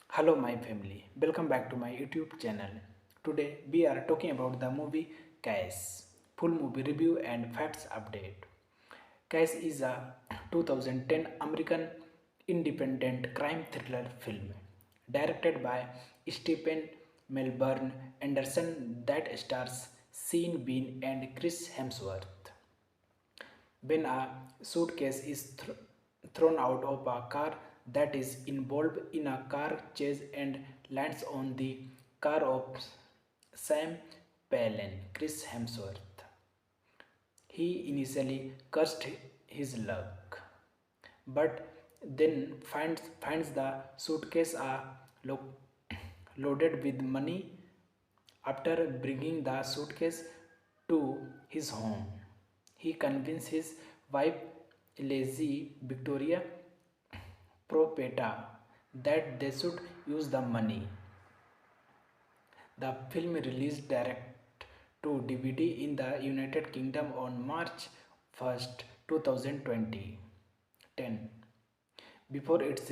Hello, my family. Welcome back to my YouTube channel. Today, we are talking about the movie Case, full movie review and facts update. Case is a 2010 American independent crime thriller film directed by Stephen Melbourne Anderson that stars Sean Bean and Chris Hemsworth. When a suitcase is thrown out of a car that is involved in a car chase and lands on the car of Sam Palin, Chris Hemsworth. He initially cursed his luck, but then finds the suitcase loaded with money. After bringing the suitcase to his home, he convinced his wife Lazy Victoria Propeta that they should use the money. The film released direct to DVD in the United Kingdom on March 1st, 2020. 10. Before it's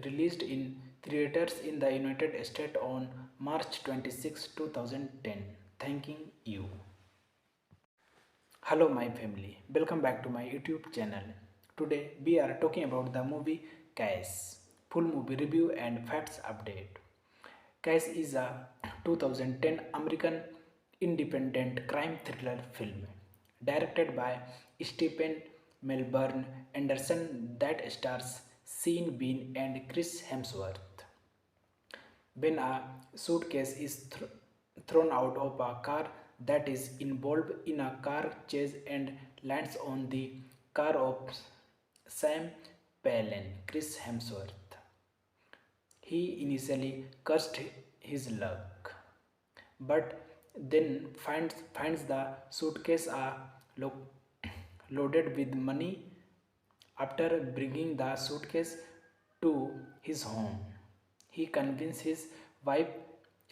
released in theaters in the United States on March 26, 2010. Thanking you. Hello, my family. Welcome back to my YouTube channel. Today, we are talking about the movie Case, full movie review and facts update. Case is a 2010 American independent crime thriller film directed by Stephen Melbourne Anderson that stars Sean Bean and Chris Hemsworth. When a suitcase is thrown out of a car that is involved in a car chase and lands on the car of Sam Palin, Chris Hemsworth. He initially cursed his luck, but then finds the suitcase loaded with money. After bringing the suitcase to his home, he convinced his wife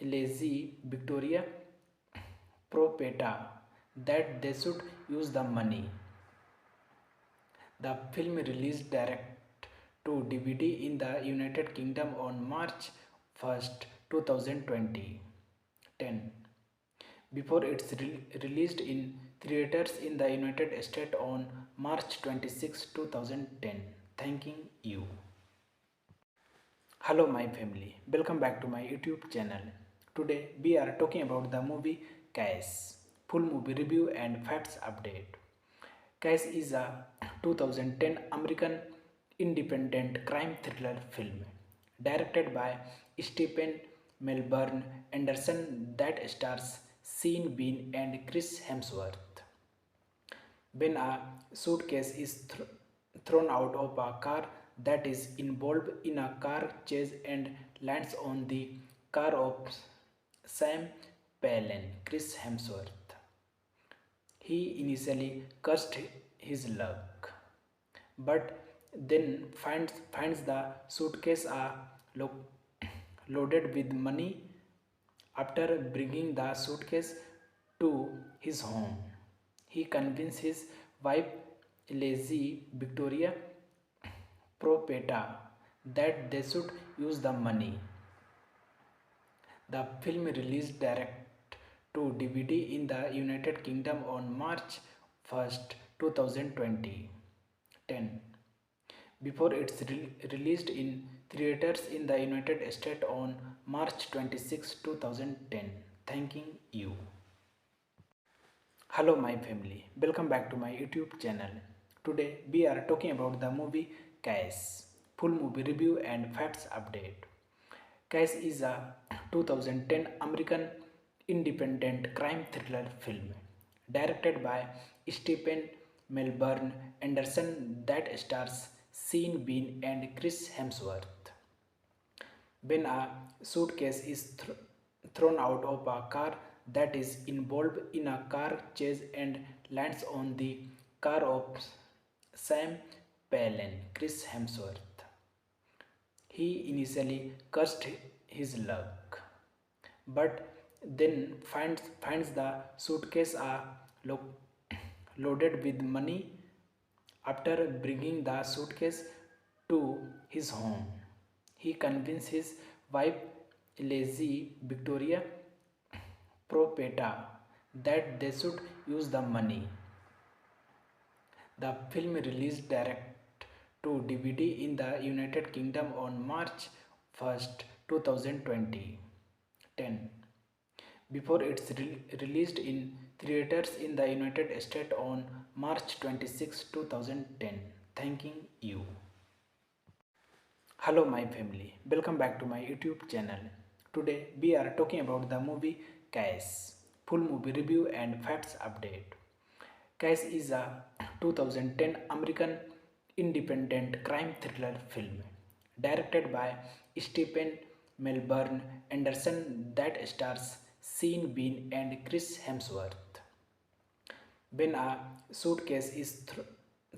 Lazy Victoria Propeta that they should use the money. The film released direct to DVD in the United Kingdom on March 1st, 2020. 10. Before it's released in theaters in the United States on March 26, 2010. Thanking you. Hello, my family. Welcome back to my YouTube channel. Today, we are talking about the movie Case, full movie review and facts update. Case is a 2010 American independent crime thriller film directed by Stephen Melbourne Anderson that stars Sean Bean and Chris Hemsworth. When a suitcase is thrown out of a car that is involved in a car chase and lands on the car of Sam Palin, Chris Hemsworth. He initially cursed his luck, but then finds the suitcase loaded with money. After bringing the suitcase to his home, he convinced his wife Lazy Victoria Propeta that they should use the money. The film released direct to DVD in the United Kingdom on March 1st, 2020. 10. Before it's released in theaters in the United States on March 26, 2010. Thanking you. Hello, my family. Welcome back to my YouTube channel. Today, we are talking about the movie Case, full movie review and facts update. Case is a 2010 American independent crime thriller film directed by Stephen Melbourne Anderson that stars Sean Bean and Chris Hemsworth. When a suitcase is thrown out of a car that is involved in a car chase and lands on the car of Sam Palin, Chris Hemsworth. He initially cursed his luck, but then finds the suitcase loaded with money. After bringing the suitcase to his home, he convinced his wife Lizzie Victoria Propeta that they should use the money. The film released direct to DVD in the United Kingdom on March 1st, 2020. 10. Before it's released in theaters in the United States on March 26, 2010. Thanking you. Hello my family, welcome back to my YouTube channel. Today we are talking about the movie Case. Full movie review and facts update. Case is a 2010 American independent crime thriller film directed by Stephen Melbourne Anderson that stars Sean Bean and Chris Hemsworth. When a suitcase is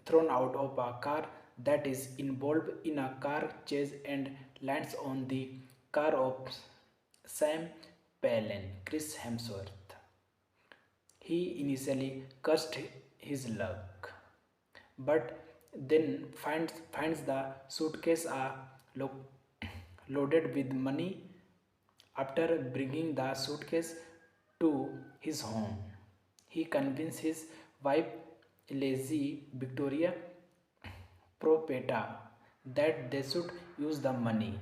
thrown out of a car that is involved in a car chase and lands on the car of Sam Palin, Chris Hemsworth. He initially cursed his luck, but then finds the suitcase loaded with money. After bringing the suitcase to his home, he convinced his wife Lizzie Victoria Propeta that they should use the money.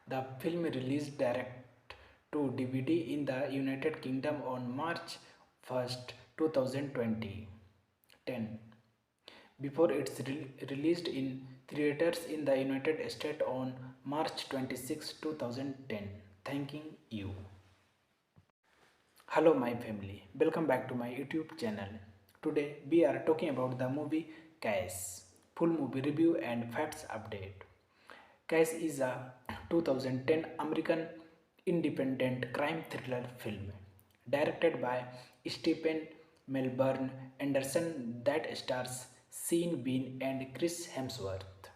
The film released direct to DVD in the United Kingdom on March 1st, 2020. 10. Before it's released in theaters in the United States on March 26, 2010. Thanking you. Hello my family, welcome back to my YouTube channel. Today we are talking about the movie Case. Full movie review and facts update. Case is a 2010 American independent crime thriller film directed by Stephen Melbourne Anderson that stars Sean Bean and Chris Hemsworth.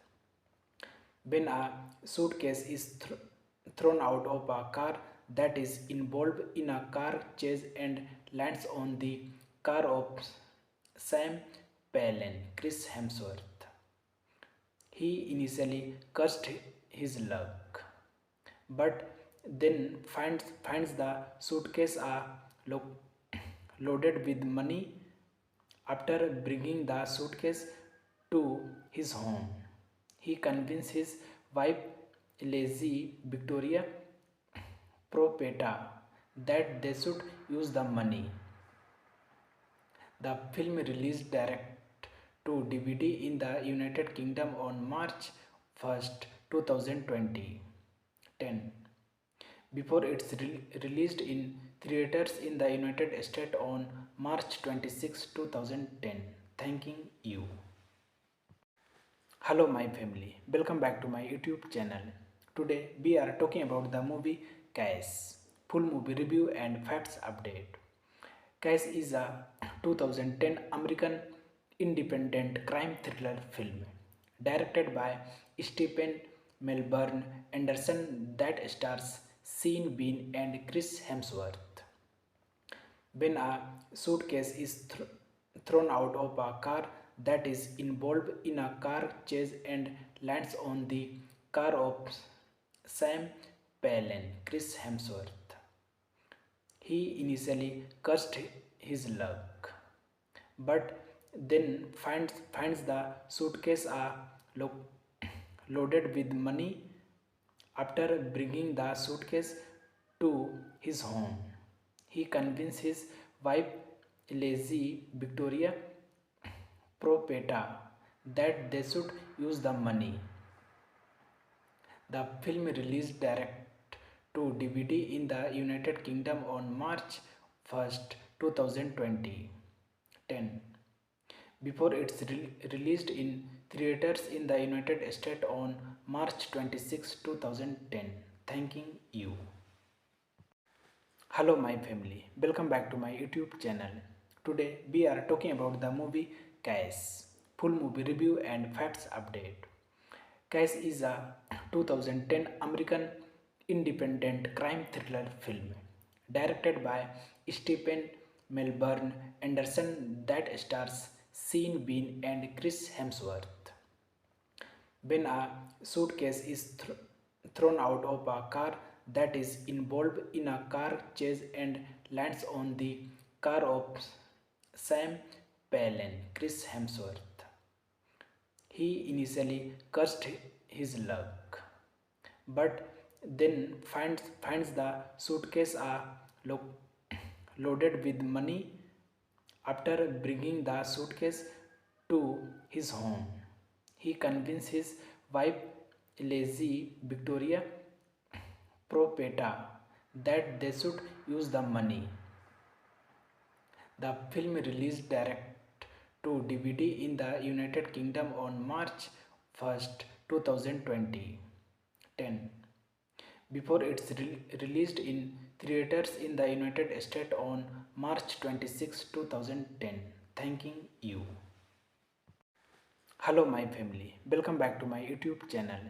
When a suitcase is thrown out of a car that is involved in a car chase and lands on the car of Sam Palin, Chris Hemsworth. He initially cursed his luck, but then finds the suitcase loaded with money. After bringing the suitcase to his home, he convinced his wife Lizzie Victoria Propeta that they should use the money. The film released direct to DVD in the United Kingdom on March 1st, 2020. 10. Before it's released in theaters in the United States on March 26, 2010. Thanking you. Hello my family, welcome back to my YouTube channel. Today we are talking about the movie Case. Full movie review and facts update. Case is a 2010 American independent crime thriller film directed by Stephen Melbourne Anderson that stars Sean Bean and Chris Hemsworth. When a suitcase is thrown out of a car that is involved in a car chase and lands on the car of Sam Palin, Chris Hemsworth. He initially cursed his luck, but then finds the suitcase loaded with money. After bringing the suitcase to his home, he convinced his wife Lizzie Victoria Propeta that they should use the money. The film released direct to DVD in the United Kingdom on March 1st, 2020. 10. Before it's released in theaters in the United States on March 26, 2010. Thanking you. Hello my family, welcome back to my YouTube channel. Today we are talking about the movie Case. Full movie review and facts update. Case is a 2010 American independent crime thriller film directed by Stephen Melbourne Anderson that stars Sean Bean and Chris Hemsworth. When a suitcase is thrown out of a car that is involved in a car chase and lands on the car of Sam Palin, Chris Hemsworth. He initially cursed his luck, but then finds the suitcase lo- loaded with money. After bringing the suitcase to his home, he convinced his wife Lazy Victoria Propeta that they should use the money. The film released direct to DVD in the United Kingdom on March 1st, 2020. 10. Before it's released in theaters in the United States on March 26, 2010. Thanking you. Hello my family, welcome back to my YouTube channel.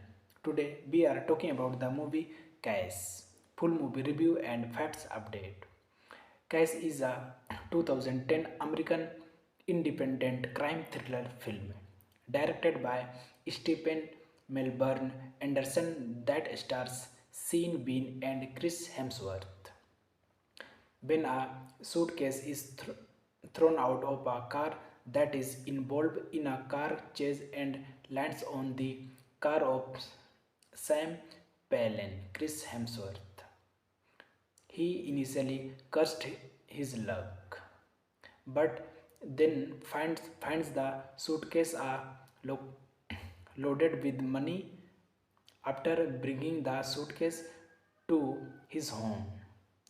Today we are talking about the movie Cash. Full movie review and facts update. Cash is a 2010 American independent crime thriller film directed by Stephen Melbourne Anderson that stars Sean Bean and Chris Hemsworth. When a suitcase is thrown out of a car that is involved in a car chase and lands on the car of Sam Palin, Chris Hemsworth. He initially cursed his luck, but then finds the suitcase lo- loaded with money. After bringing the suitcase to his home,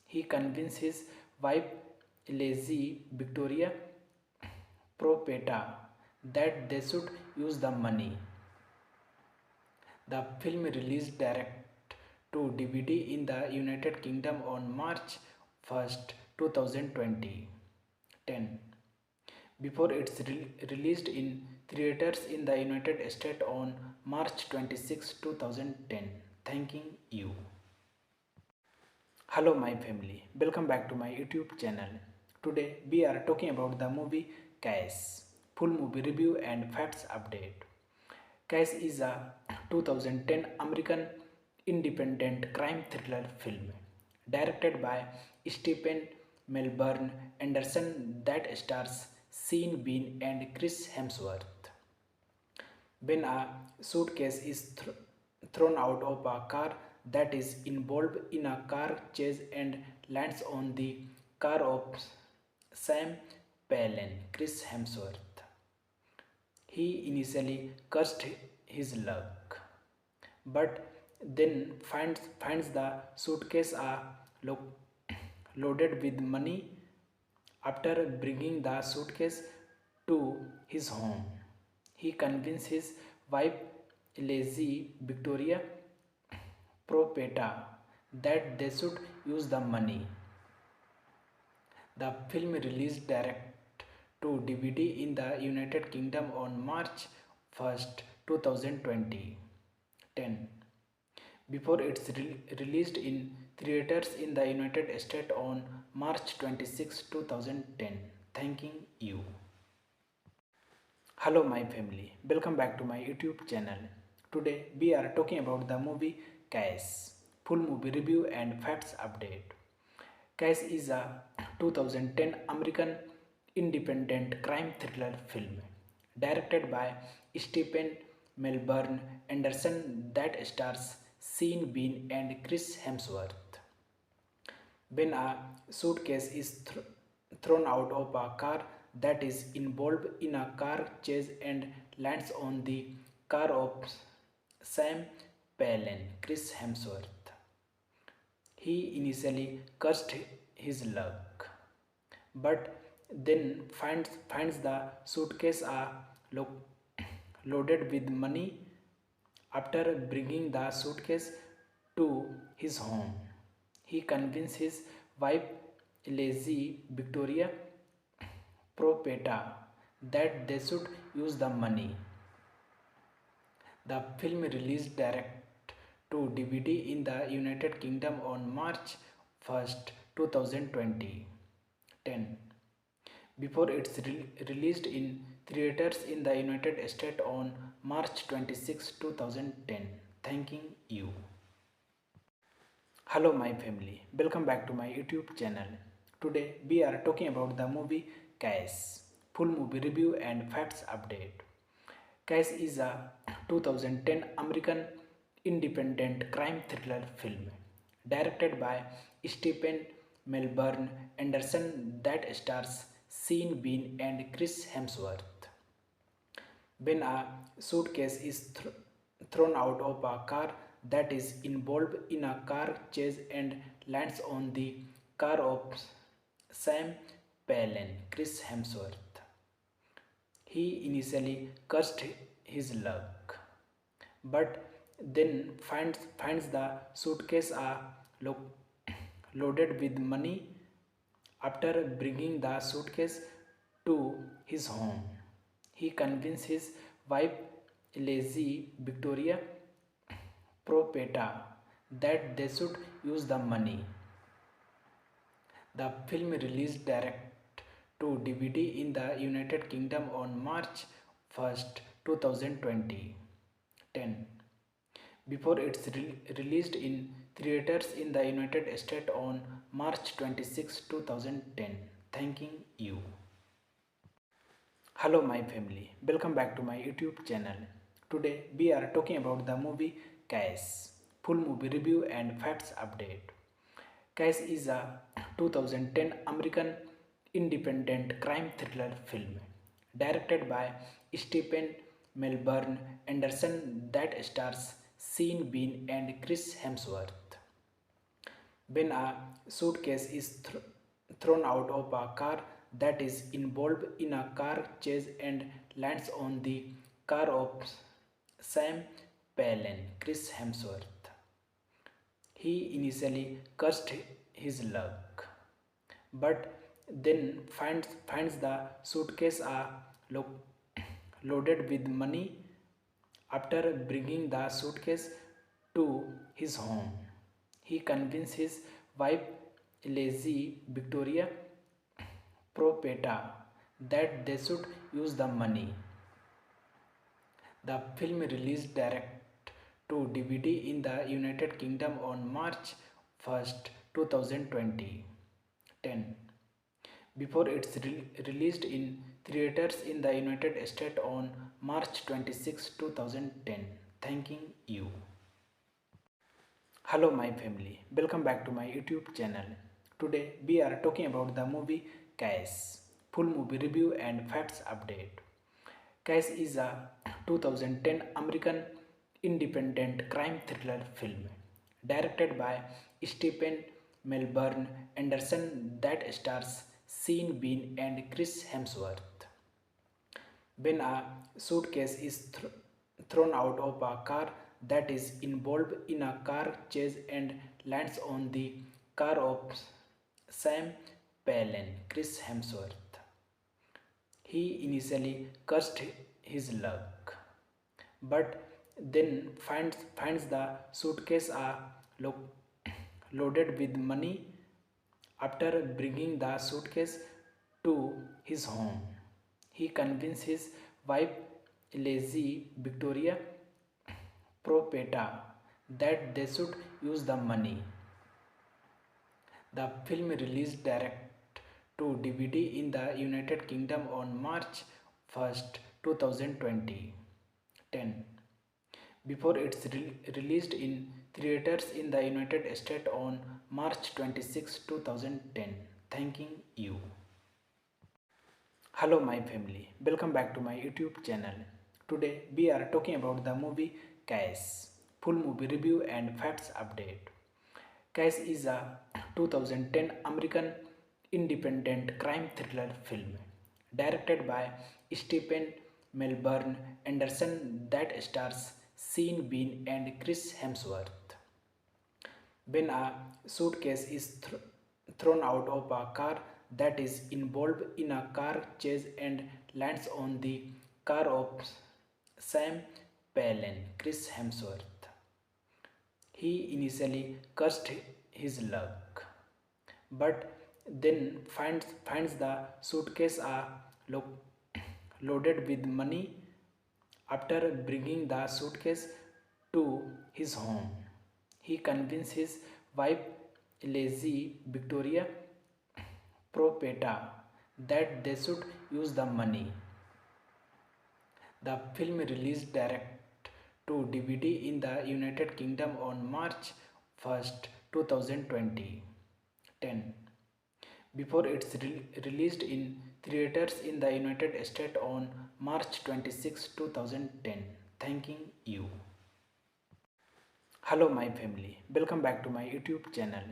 he convinced his wife Lazy Victoria Propeta that they should use the money. The film released direct to DVD in the United Kingdom on March 1st, 2020. 10. Before it's released in theaters in the United States on March 26, 2010. Thanking you. Hello my family, welcome back to my YouTube channel. Today we are talking about the movie Cash. Full movie review and facts update. Cash is a 2010 American independent crime thriller film directed by Stephen Melbourne Anderson that stars Sean Bean and Chris Hemsworth. When a suitcase is thrown out of a car that is involved in a car chase and lands on the car of Sam Palin, Chris Hemsworth. He initially cursed his luck, but then finds the suitcase loaded with money. After bringing the suitcase to his home, he convinced his wife Lazy Victoria Propeta that they should use the money. The film released direct to DVD in the United Kingdom on March 1st, 2020. 10. Before it's released in theaters in the United States on March 26, 2010. Thanking you. Hello my family, welcome back to my YouTube channel. Today we are talking about the movie Cash. Full movie review and facts update. Cash is a 2010 American independent crime thriller film directed by Stephen Melbourne Anderson that stars Sean Bean and Chris Hemsworth. He initially cursed his luck, but then finds the suitcase loaded with money. After bringing the suitcase to his home, he convinced his wife Lazy Victoria Propeta that they should use the money. The film released direct to DVD in the United Kingdom on March 1st, 2020. 10. Before it's released in theaters in the United States on March 26, 2010. Hello my family, welcome back to my YouTube channel. Today we are talking about the movie Cash. Full movie review and facts update. Cash is a 2010 American independent crime thriller film directed by Stephen Melbourne Anderson that stars Sean Bean and Chris Hemsworth. When a suitcase is thrown out of a car that is involved in a car chase and lands on the car of Sam Palin, Chris Hemsworth. He initially cursed his luck, but then finds the suitcase loaded with money. After bringing the suitcase to his home, he convinced his wife Lazy Victoria Propeta that they should use the money. The film released direct to DVD in the United Kingdom on March 1st, 2020. 10. Before it's released in theaters in the United States on March 26, 2010. Thanking you. Hello, my family. Welcome back to my YouTube channel. Today, we are talking about the movie Case. Full movie review and facts update. Case is a 2010 American independent crime thriller film directed by Stephen Melbourne Anderson that stars Sean Bean and Chris Hemsworth. When a suitcase is thrown out of a car that is involved in a car chase and lands on the car of Sam Palin, Chris Hemsworth. He initially cursed his luck, but then finds the suitcase loaded with money. After bringing the suitcase to his home, he convinced his wife Lazy Victoria Propeta that they should use the money. The film released direct to DVD in the United Kingdom on March 1st, 2020. Before it's released in theaters in the United States on March 26, 2010. Thanking you. Hello, my family. Welcome back to my YouTube channel. Today, we are talking about the movie Case. Full movie review and facts update. Case is a 2010 American independent crime thriller film directed by Stephen Melbourne Anderson that stars Sean Bean and Chris Hemsworth. When a suitcase is thrown out of a car that is involved in a car chase and lands on the car of Sam Palin, Chris Hemsworth. He initially cursed his luck, but then finds the suitcase loaded with money. After bringing the suitcase to his home, he convinced his wife Lazy Victoria Propeta that they should use the money. The film released direct to DVD in the United Kingdom on March 1st, 2020. Before it's released in theaters in the United States on March 26, 2010. Thanking you. Hello, my family. Welcome back to my YouTube channel. Today, we are talking about the movie Case. Full movie review and facts update. Case is a 2010 American independent crime thriller film directed by Stephen Melbourne Anderson that stars Sean Bean and Chris Hemsworth. When a suitcase is thrown out of a car that is involved in a car chase and lands on the car of Sam Palin, Chris Hemsworth. He initially cursed his luck, but then finds the suitcase loaded with money. After bringing the suitcase to his home, he convinced his wife Lazy Victoria Propeta that they should use the money. The film released direct to DVD in the United Kingdom on March 1st, 2020. Before it's released in theaters in the United States on March 26, 2010. Thanking you. Hello, my family. Welcome back to my YouTube channel. Today, we are talking about the movie Case. Full movie review and facts update. Case is a 2010 American independent crime thriller film directed by Stephen Melbourne Anderson that stars Sean Bean and Chris Hemsworth. When a suitcase is thrown out of a car that is involved in a car chase and lands on the car of Sam Palin, Chris Hemsworth. He initially cursed his luck, but then finds the suitcase loaded with money. After bringing the suitcase to his home, he convinced his wife Lizzie Victoria Propeta that they should use the money. The film released direct to DVD in the United Kingdom on March 1st, 2020. 10. Before it's released in theaters in the United States on March 26, 2010. Thanking you. Hello my family, welcome back to my YouTube channel.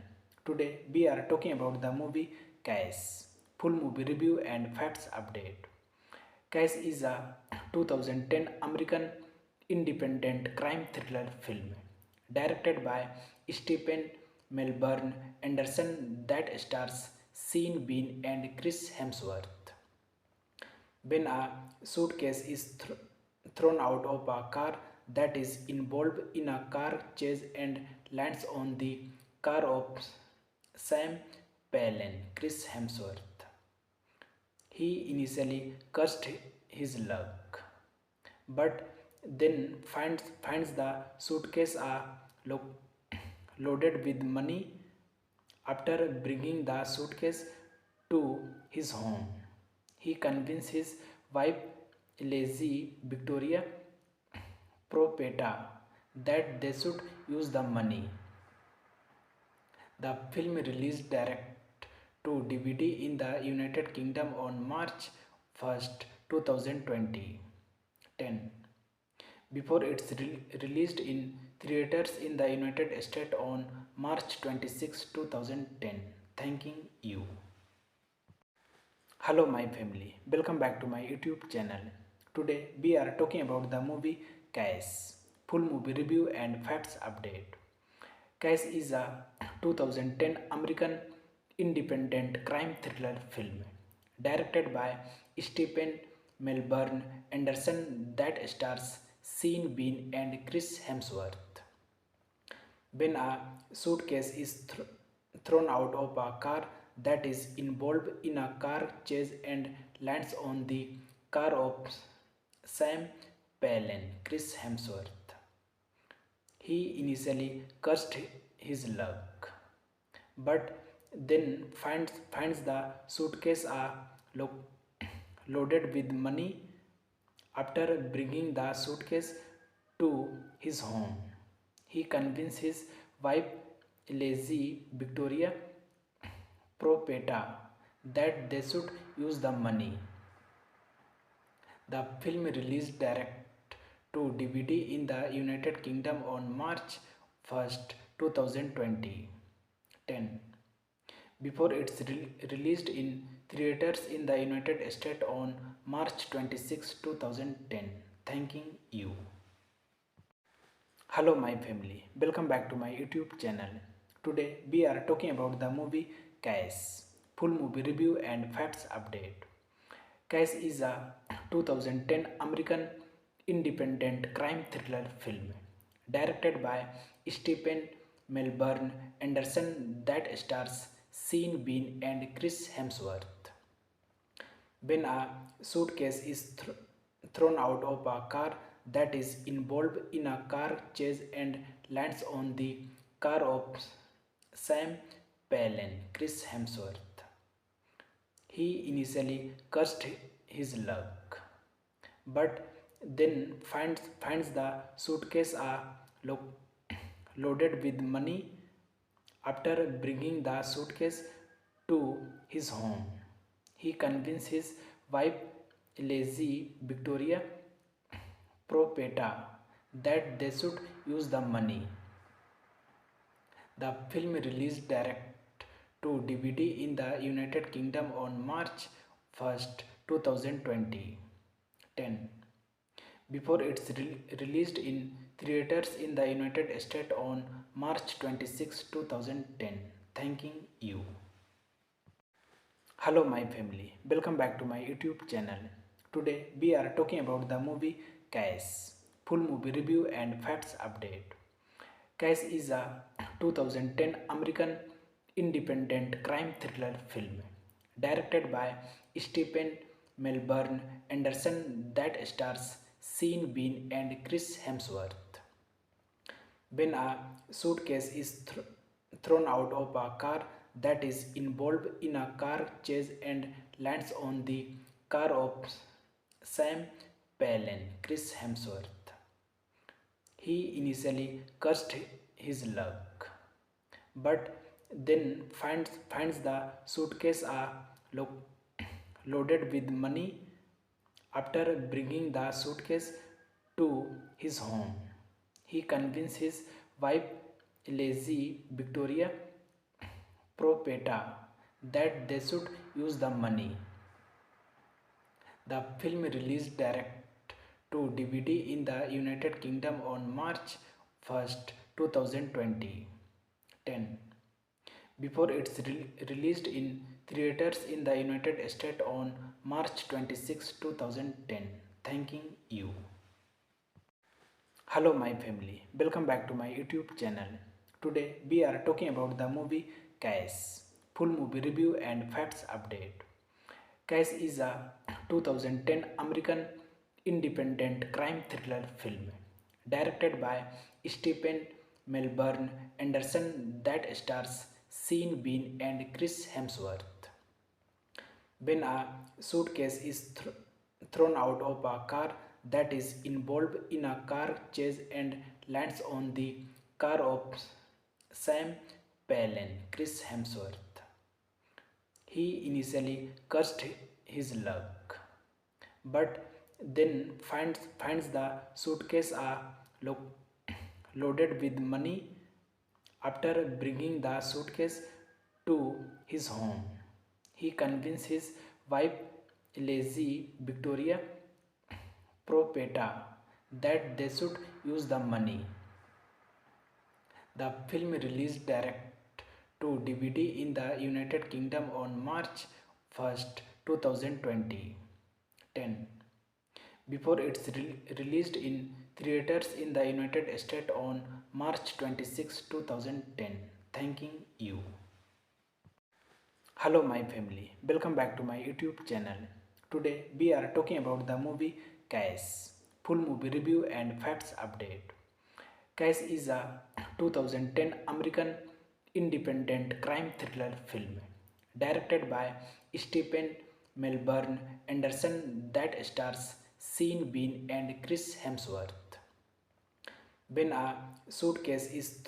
Today we are talking about the movie Case. Full movie review and facts update. Case is a 2010 American independent crime thriller film directed by Stephen Melbourne Anderson that stars Sean Bean and Chris Hemsworth. When a suitcase is thrown out of a car that is involved in a car chase and lands on the car of Sam Palin, Chris Hemsworth. He initially cursed his luck, but then finds the suitcase loaded with money. After bringing the suitcase to his home, he convinced his wife Lizzie Victoria Propeta that they should use the money. The film released direct to DVD in the United Kingdom on March 1st, 2020. 10. Before it's released in theaters in the United States on March 26, 2010. Thanking you. Hello my family, welcome back to my YouTube channel. Today we are talking about the movie Case. Full movie review and facts update. Case is a 2010 American independent crime thriller film directed by Stephen Melbourne Anderson that stars Sean Bean and Chris Hemsworth. When a suitcase is thrown out of a car that is involved in a car chase and lands on the car of Sam Palin, Chris Hemsworth. He initially cursed his luck, but then finds the suitcase loaded with money. After bringing the suitcase to his home, he convinced his wife Lizzie Victoria Propeta that they should use the money. The film released direct to DVD in the United Kingdom on March 1st, 2020. 10. Before it's released in theaters in the United States on March 26, 2010. Thanking you. Hello my family, welcome back to my YouTube channel. Today we are talking about the movie Case. Full movie review and facts update. Case is a 2010 American independent crime thriller film directed by Stephen Melbourne Anderson that stars Sean Bean and Chris Hemsworth. When a suitcase is thrown out of a car that is involved in a car chase and lands on the car of Sam Palin, Chris Hemsworth. He initially cursed his luck, but then finds the suitcase loaded with money. After bringing the suitcase to his home, he convinced his wife Lizzie Victoria Propeta that they should use the money. The film released direct to DVD in the United Kingdom on March 1st, 2020. 10. Before it's released in theaters in the United States on March 26, 2010. Thanking you. Hello my family, welcome back to my YouTube channel. Today we are talking about the movie Case. Full movie review and facts update. Case is a 2010 American independent crime thriller film directed by Stephen Melbourne Anderson that stars Sean Bean and Chris Hemsworth. When a suitcase is thrown out of a car that is involved in a car chase and lands on the car of Sam Palin, Chris Hemsworth. He initially cursed his luck, but then finds the suitcase lo- loaded with money. After bringing the suitcase to his home, he convinced his wife Lazy Victoria Propeta that they should use the money. The film released direct to DVD in the United Kingdom on March 1st, 2020. 10. Before it's released in theaters in the United States on March 26, 2010. Thanking you. Hello my family, welcome back to my YouTube channel. Today we are talking about the movie Case. Full movie review and facts update. Case is a 2010 American independent crime thriller film directed by Stephen Melbourne Anderson that stars Sean Bean and Chris Hemsworth. When a suitcase is thrown out of a car that is involved in a car chase and lands on the car of Sam Palin, Chris Hemsworth. He initially cursed his luck, but then finds the suitcase loaded with money. After bringing the suitcase to his home, he convinced his wife Lazy Victoria Propeta that they should use the money. The film released direct to DVD in the United Kingdom on March 1st, 2020. 10. Before it's released in theaters in the United States on March 26, 2010. Thanking you. Hello my family, welcome back to my YouTube channel. Today we are talking about the movie Case. Full movie review and facts update. Case is a 2010 American independent crime thriller film directed by Stephen Melbourne Anderson that stars Sean Bean and Chris Hemsworth. When a suitcase is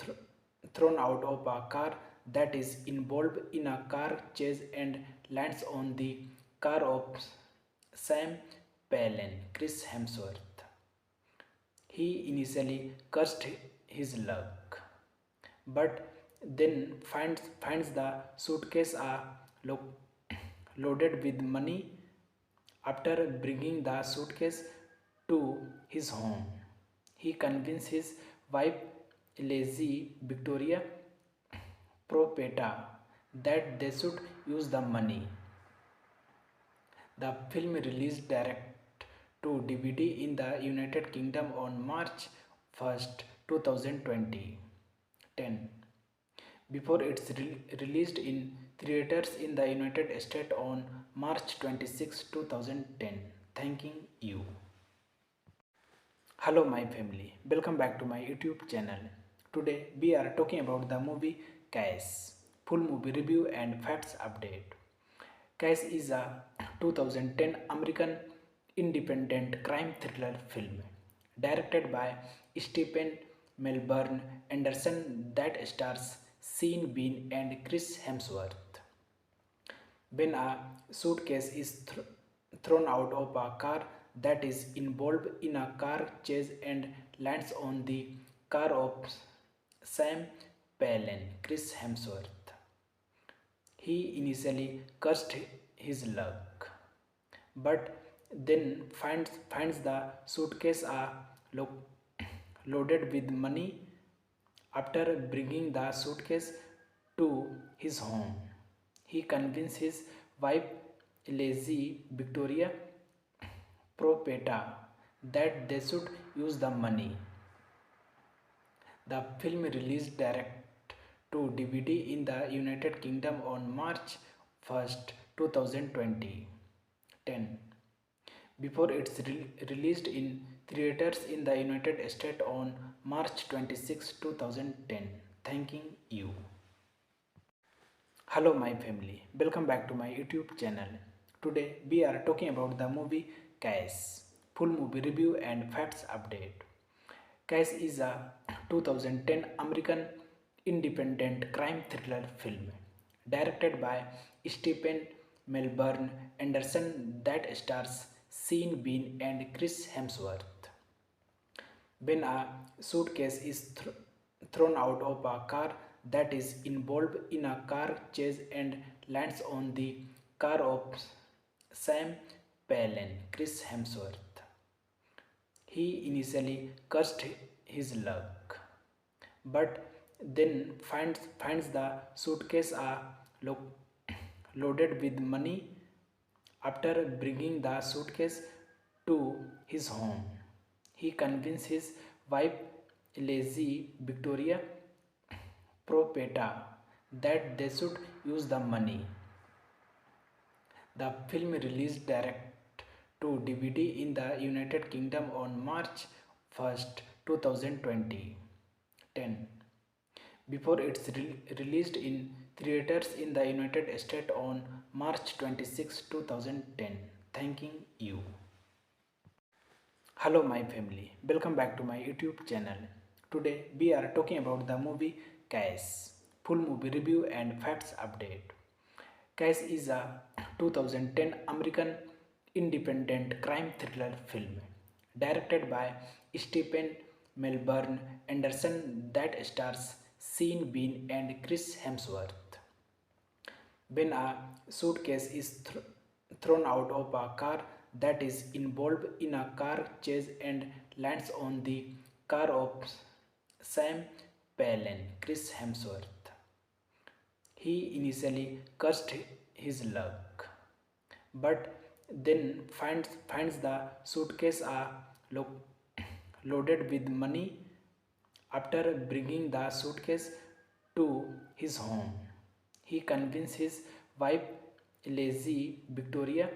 thrown out of a car that is involved in a car chase and lands on the car of Sam Palin, Chris Hemsworth. He initially cursed his luck, but then finds the suitcase loaded with money. After bringing the suitcase to his home, he convinced his wife Lazy Victoria Propeta that they should use the money. The film released direct to DVD in the United Kingdom on March 1st, 2020. 10. Before it's released in theaters in the United States on March 26, 2010. Thanking you. Hello my family, welcome back to my YouTube channel. Today we are talking about the movie Case. Full movie review and facts update. Case is a 2010 American independent crime thriller film directed by Stephen Melbourne Anderson that stars Sean Bean and Chris Hemsworth. When a suitcase is thrown out of a car that is involved in a car chase and lands on the car of Sam Palin, Chris Hemsworth. He initially cursed his luck, but then finds the suitcase loaded with money. After bringing the suitcase to his home, he convinced his wife Lazy Victoria Propeta that they should use the money. The film released direct to DVD in the United Kingdom on March 1st, 2020. 10. Before it's released in theaters in the United States on March 26, 2010. Thanking you. Hello, my family. Welcome back to my YouTube channel. Today, we are talking about the movie Case. Full movie review and facts update. Case is a 2010 American independent crime thriller film directed by Stephen Melbourne Anderson that stars Sean Bean and Chris Hemsworth. When a suitcase is thrown out of a car that is involved in a car chase and lands on the car of Sam Palin, Chris Hemsworth. He initially cursed his luck, but then finds the suitcase loaded with money. After bringing the suitcase to his home, he convinced his wife Lizzie Victoria Propeta that they should use the money. The film released direct to DVD in the United Kingdom on March 1st, 2020. Before it's released in theaters in the United States on March 26, 2010. Thanking you. Hello, my family. Welcome back to my YouTube channel. Today, we are talking about the movie Case. Full movie review and facts update. Case is a 2010 American independent crime thriller film directed by Stephen Melbourne Anderson that stars Sean Bean and Chris Hemsworth. When a suitcase is thrown out of a car that is involved in a car chase and lands on the car of Sam Palin, Chris Hemsworth. He initially cursed his luck, but then finds the suitcase loaded with money. After bringing the suitcase to his home, he convinced his wife Lizzie Victoria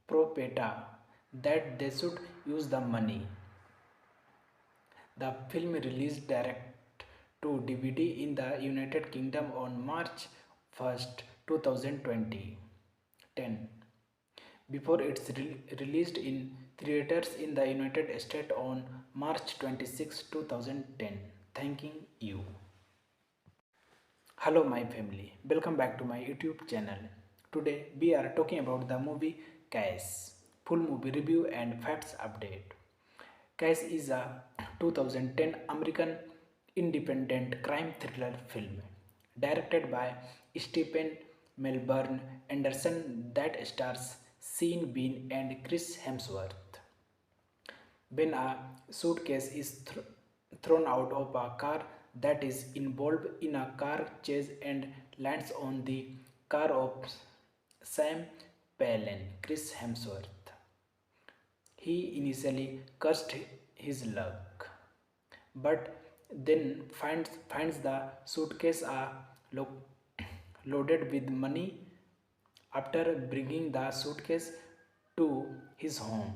Propeta that they should use the money. The film released direct to DVD in the United Kingdom on March 1st, 2020. Before it's released in theaters in the United States on March 26, 2010. Thanking you. Hello, my family. Welcome back to my YouTube channel. Today, we are talking about the movie Case. Full movie review and facts update. Case is a 2010 American independent crime thriller film directed by Stephen Melbourne Anderson that stars Sean Bean and Chris Hemsworth. When a suitcase is thrown out of a car that is involved in a car chase and lands on the car of Sam Palin, Chris Hemsworth. He initially cursed his luck, but then finds the suitcase loaded with money. After bringing the suitcase to his home,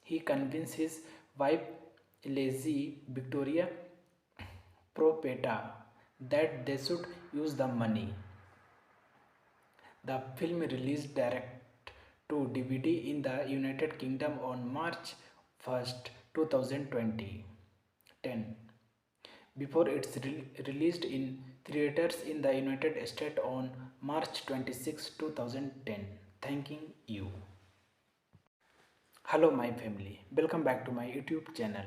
he convinced his wife Lizzie Victoria Propeta that they should use the money. The film released direct to DVD in the United Kingdom on March 1st, 2020. Before it's released in theaters in the United States on March 26, 2010. Thanking you. Hello, my family. Welcome back to my YouTube channel.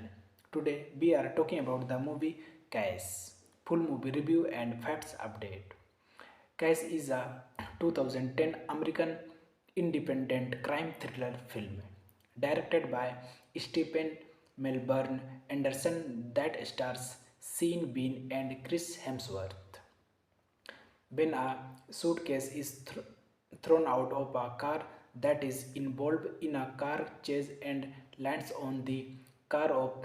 Today, we are talking about the movie Case. Full movie review and facts update. Case is a 2010 American independent crime thriller film directed by Stephen Melbourne Anderson that stars Sean Bean and Chris Hemsworth. When a suitcase is thrown out of a car that is involved in a car chase and lands on the car of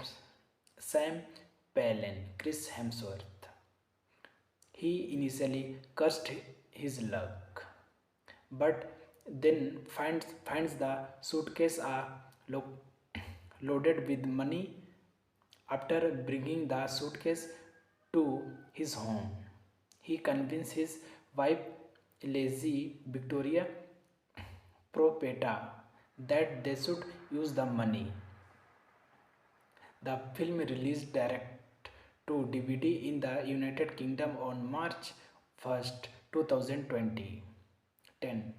Sam Palin, Chris Hemsworth. He initially cursed his luck, but then finds the suitcase loaded with money. After bringing the suitcase to his home, he convinced his wife Lizzie Victoria Propeta that they should use the money. The film released direct to DVD in the United Kingdom on March 1st, 2020. 10.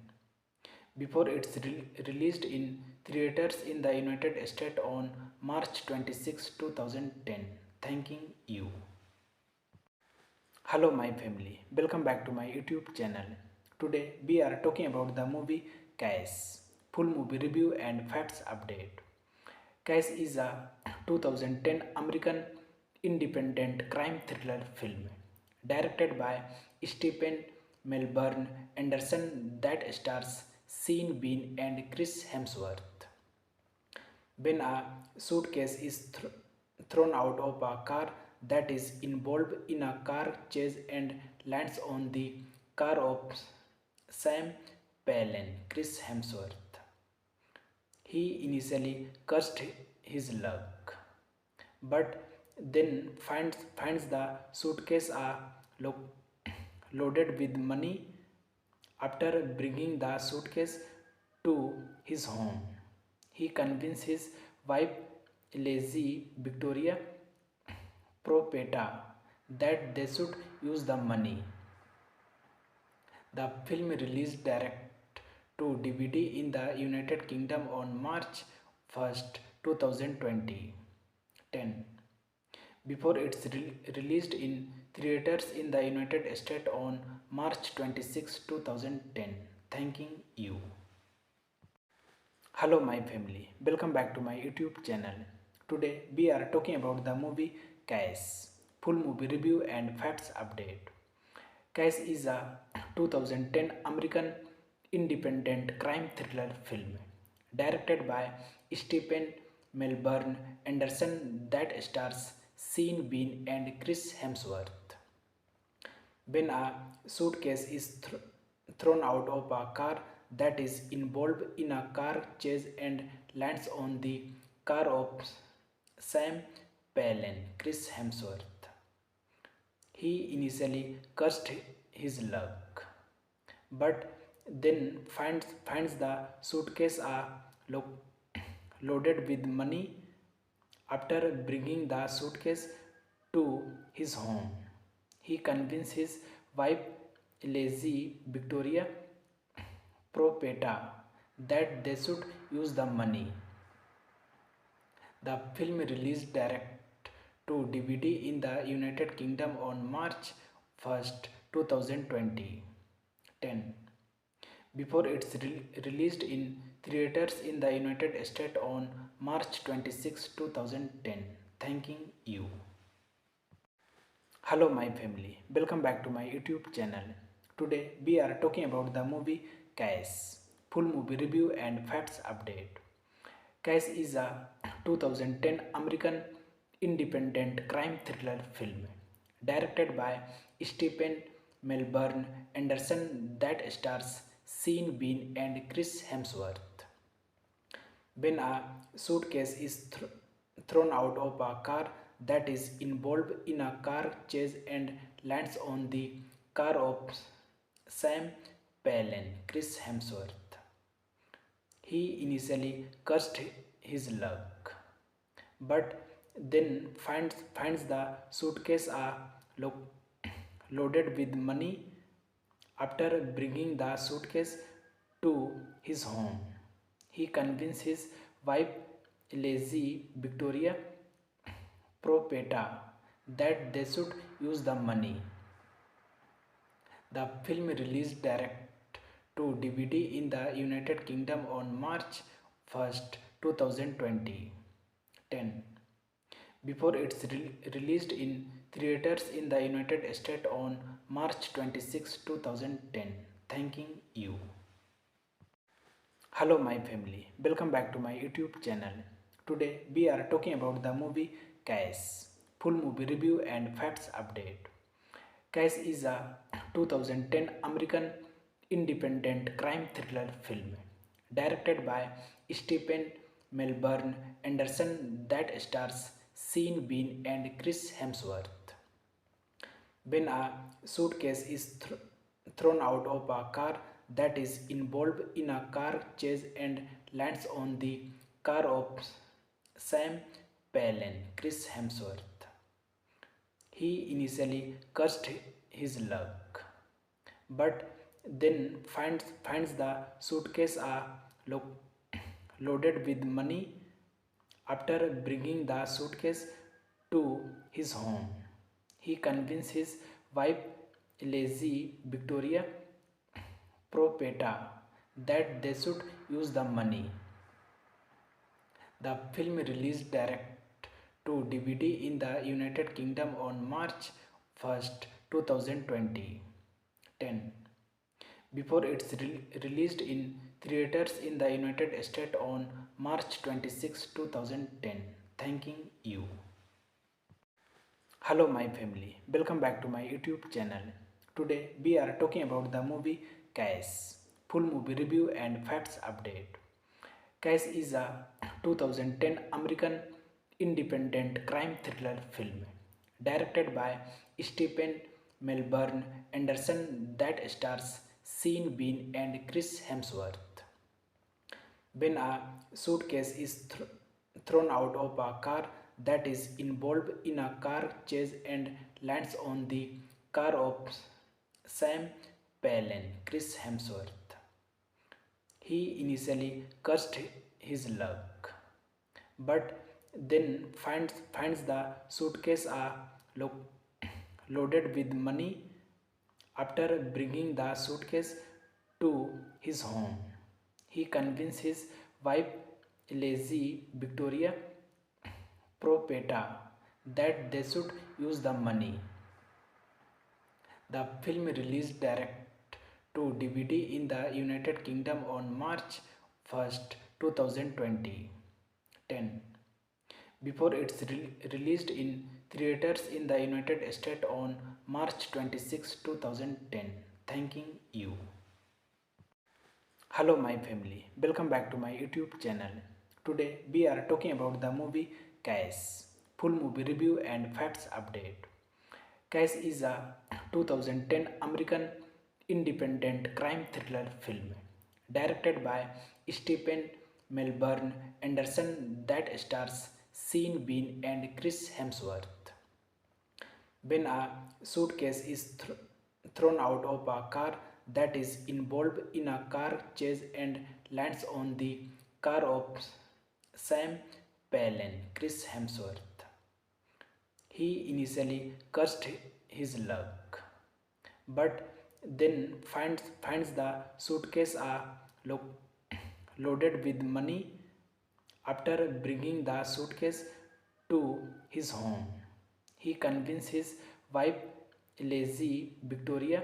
Before it's released in theaters in the United States on March 26, 2010. Thanking you. Hello my family, welcome back to my YouTube channel. Today we are talking about the movie Case. Full movie review and facts update. Case is a 2010 American independent crime thriller film directed by Stephen Melbourne Anderson that stars Sean Bean and Chris Hemsworth. When a suitcase is thrown out of a car that is involved in a car chase and lands on the car of Sam Palin, Chris Hemsworth. He initially cursed his luck, but then finds the suitcase loaded with money. After bringing the suitcase to his home, he convinced his wife Lizzie Victoria Propeta that they should use the money. The film released direct to DVD in the United Kingdom on March 1st, 2020. 10. Before it's released in theaters in the United States on March 26, 2010. Thanking you. Hello my family, welcome back to my YouTube channel. Today we are talking about the movie Case. Full movie review and facts update. Case is a 2010 American independent crime thriller film directed by Stephen Melbourne Anderson that stars Sean Bean and Chris Hemsworth. When a suitcase is thrown out of a car that is involved in a car chase and lands on the car of Sam Palin, Chris Hemsworth. He initially cursed his luck, but then finds the suitcase loaded with money. After bringing the suitcase to his home, he convinced his wife Lizzie Victoria Propeta that they should use the money. The film released direct to DVD in the United Kingdom on March 1st, 2020. 10. Before it's released in theaters in the United States on March 26, 2010. Thanking you. Hello my family, welcome back to my YouTube channel. Today we are talking about the movie Case. Full movie review and facts update. Case is a 2010 American independent crime thriller film directed by Stephen Melbourne Anderson that stars Sean Bean and Chris Hemsworth. When a suitcase is thrown out of a car that is involved in a car chase and lands on the car of Sam Palin, Chris Hemsworth. He initially cursed his luck, but then finds the suitcase loaded with money. After bringing the suitcase to his home, he convinced his wife Lizzie Victoria Propeta that they should use the money. The film released direct to DVD in the United Kingdom on March 1st, 2020. 10. Before it's released in theaters in the United States on March 26, 2010. Thanking you. Hello my family, welcome back to my YouTube channel. Today we are talking about the movie Case. Full movie review and facts update. Case is a 2010 American independent crime thriller film directed by Stephen Melbourne Anderson that stars Sean Bean and Chris Hemsworth. When a suitcase is thrown out of a car that is involved in a car chase and lands on the car of Sam Palin, Chris Hemsworth. He initially cursed his luck, but then finds the suitcase lo- loaded with money. After bringing the suitcase to his home, he convinced his wife Lazy Victoria Propeta that they should use the money. The film released direct to DVD in the United Kingdom on March 1st, 2020. 10. Before it's released in theaters in the United States on March 26, 2010. Thanking you. Hello my family, welcome back to my YouTube channel. Today we are talking about the movie Case. Full movie review and facts update. Case is a 2010 American independent crime thriller film directed by Stephen Melbourne Anderson that stars Sean Bean and Chris Hemsworth. When a suitcase is thrown out of a car that is involved in a car chase and lands on the car of Sam Palin, Chris Hemsworth. He initially cursed his luck, but then finds the suitcase lo- loaded with money. After bringing the suitcase to his home, he convinced his wife Lazy Victoria Propeta that they should use the money. The film released direct to DVD in the United Kingdom on March 1st, 2020. 10. Before it's released in theaters in the United States on March 26, 2010. Thanking you. Hello my family, welcome back to my YouTube channel. Today we are talking about the movie Case. Full movie review and facts update. Case is a 2010 American independent crime thriller film directed by Stephen Melbourne Anderson that stars Sean Bean and Chris Hemsworth. When a suitcase is thrown out of a car that is involved in a car chase and lands on the car of Sam Palin, Chris Hemsworth. He initially cursed his luck, but then finds the suitcase loaded with money. After bringing the suitcase to his home, he convinced his wife Lazy Victoria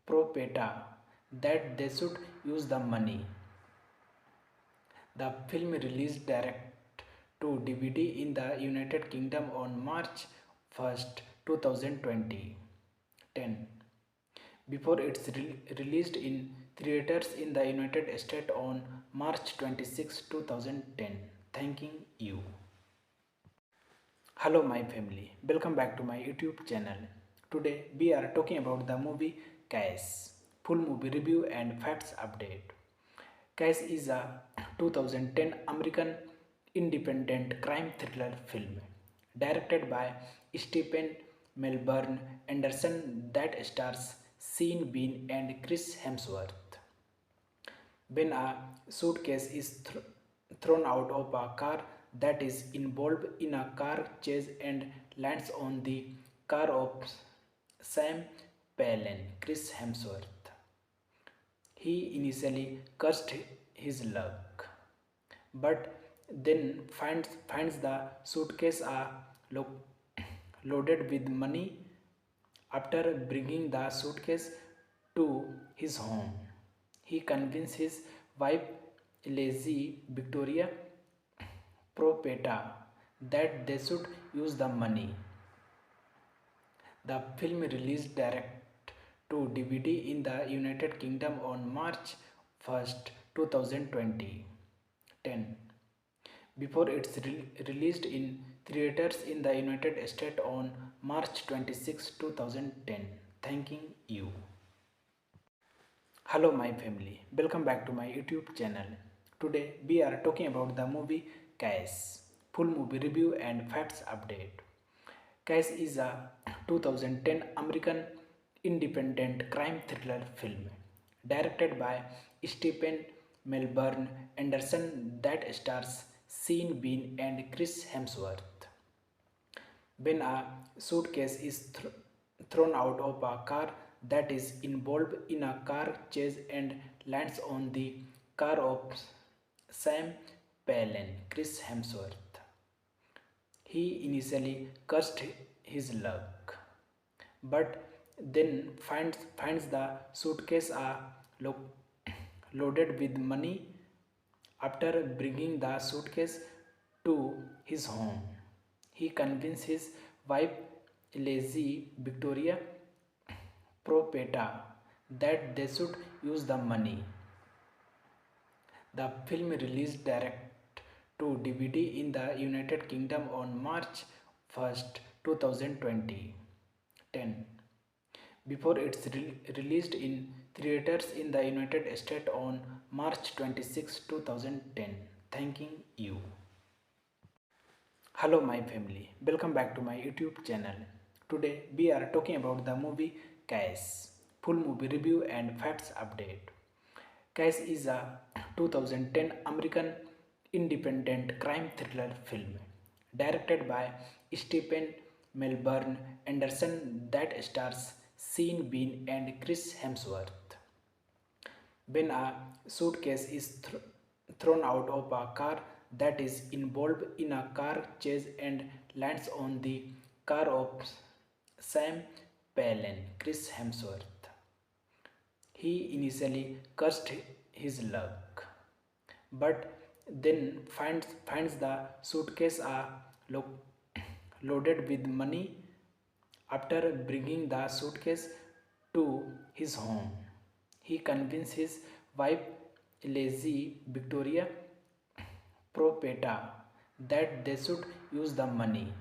Propeta that they should use the money. The film released direct to DVD in the United Kingdom on March 1st, 2020. 10. Before it's released in theaters in the United States on March 26, 2010. Thanking you. Hello my family, welcome back to my YouTube channel. Today we are talking about the movie Case. Full movie review and facts update. Case is a 2010 American independent crime thriller film directed by Stephen Melbourne Anderson that stars Sean Bean and Chris Hemsworth. When a suitcase is thrown out of a car that is involved in a car chase and lands on the car of Sam Palin, Chris Hemsworth. He initially cursed his luck, but then finds the suitcase loaded with money. After bringing the suitcase to his home, he convinced his wife Lazy Victoria Propeta that they should use the money. The film released direct to DVD in the United Kingdom on March 1st, 2020. 10. Before it's released in theaters in the United States on March 26, 2010. Thanking you. Hello, my family. Welcome back to my YouTube channel. Today, we are talking about the movie Case. Full movie review and facts update. Case is a 2010 American independent crime thriller film directed by Stephen Melbourne Anderson that stars Sean Bean and Chris Hemsworth. When a suitcase is thrown out of a car that is involved in a car chase and lands on the car of Sam Palin, Chris Hemsworth. He initially cursed his luck, but then finds the suitcase loaded with money. After bringing the suitcase to his home, he convinced his wife Lizzie Victoria Propeta that they should use the money. The film released direct to DVD in the United Kingdom on March 1st, 2020. Before it's released in theaters in the United States on March 26, 2010. Thanking you. Hello, my family. Welcome back to my YouTube channel. Today, we are talking about the movie Case. Full movie review and facts update. Case is a 2010 American independent crime thriller film directed by Stephen Melbourne Anderson that stars Sean Bean and Chris Hemsworth. When a suitcase is thrown out of a car that is involved in a car chase and lands on the car of Sam Palin, Chris Hemsworth. He initially cursed his luck, but then finds the suitcase loaded with money. After bringing the suitcase to his home, he convinced his wife Lizzie Victoria Propeta that they should use the money.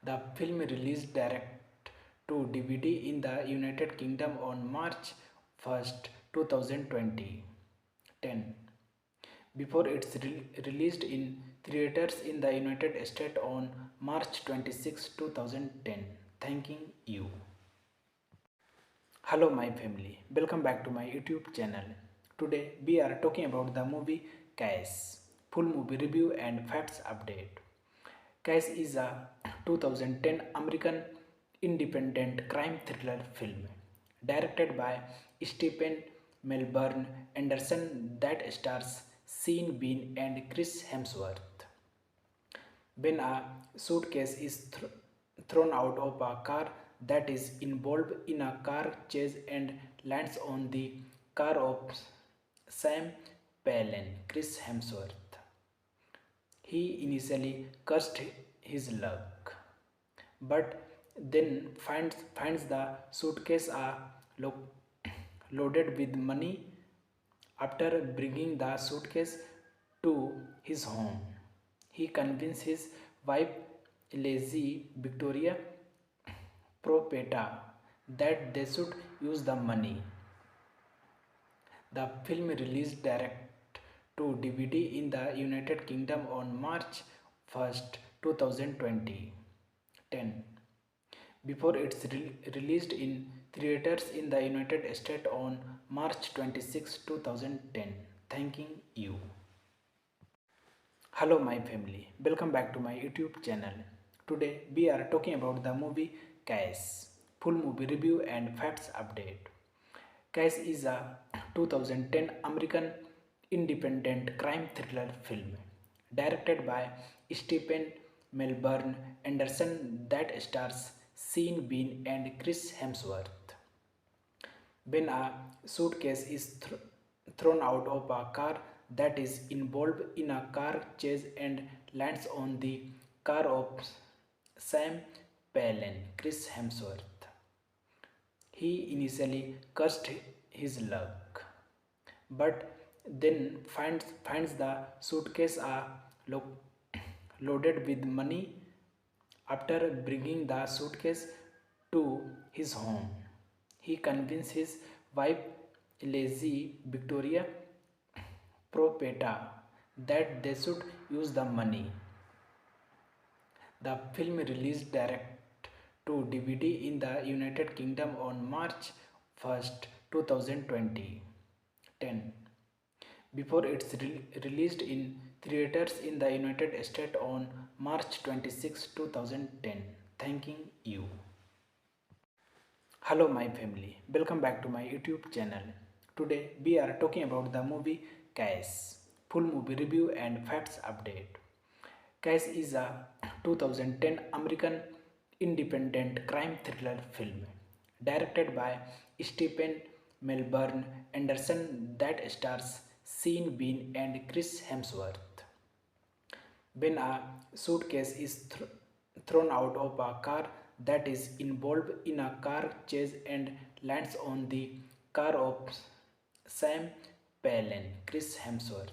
The film released direct to DVD in the United Kingdom on March 1st, 2020. Before it's released in theaters in the United States on March 26, 2010. Thanking you. Hello, my family. Welcome back to my YouTube channel. Today, we are talking about the movie Case. Full movie review and facts update. Case is a 2010 American independent crime thriller film directed by Stephen Melbourne Anderson that stars Sean Bean and Chris Hemsworth. When a suitcase is thrown out of a car that is involved in a car chase and lands on the car of Sam Palin, Chris Hemsworth. He initially cursed his luck, but then finds the suitcase loaded with money. After bringing the suitcase to his home, he convinced his wife Lizzie Victoria Propeta that they should use the money. The film released direct to DVD in the United Kingdom on March 1st, 2020. Before it's released in theaters in the United States on March 26, 2010. Thanking you. Hello, my family. Welcome back to my YouTube channel. Today, we are talking about the movie Case. Full movie review and facts update. Case is a 2010 American independent crime thriller film directed by Stephen Melbourne Anderson that stars Sean Bean and Chris Hemsworth. When a suitcase is thrown out of a car that is involved in a car chase and lands on the car of Sam Palin, Chris Hemsworth. He initially cursed his luck, but then finds the suitcase loaded with money. After bringing the suitcase to his home, he convinced his wife Lizzie Victoria Propeta that they should use the money. The film released direct to DVD in the United Kingdom on March 1st, 2020. 10. Before it's released in theaters in the United States on March 26, 2010. Thanking you. Hello my family, welcome back to my YouTube channel. Today we are talking about the movie Case. Full movie review and facts update. Case is a 2010 American independent crime thriller film directed by Stephen Melbourne Anderson that stars Sean Bean and Chris Hemsworth. When a suitcase is thrown out of a car that is involved in a car chase and lands on the car of Sam Palin, Chris Hemsworth.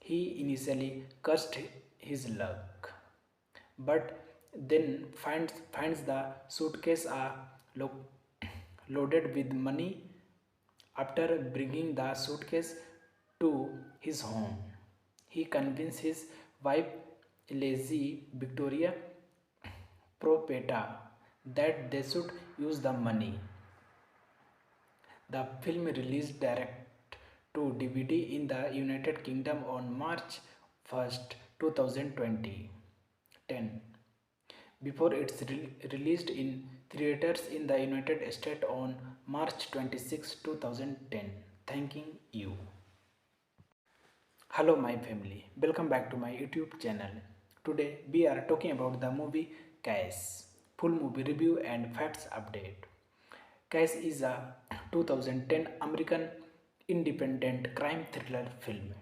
He initially cursed his luck, but then finds the suitcase loaded with money. After bringing the suitcase to his home, he convinced his wife Lizzie Victoria Propeta that they should use the money. The film released direct to DVD in the United Kingdom on March 1st, 2020. 10. Before it's released in theaters in the United States on March 26, 2010. Thanking you. Hello my family, welcome back to my YouTube channel. Today we are talking about the movie Case. Full movie review and facts update. Case is a 2010 American independent crime thriller film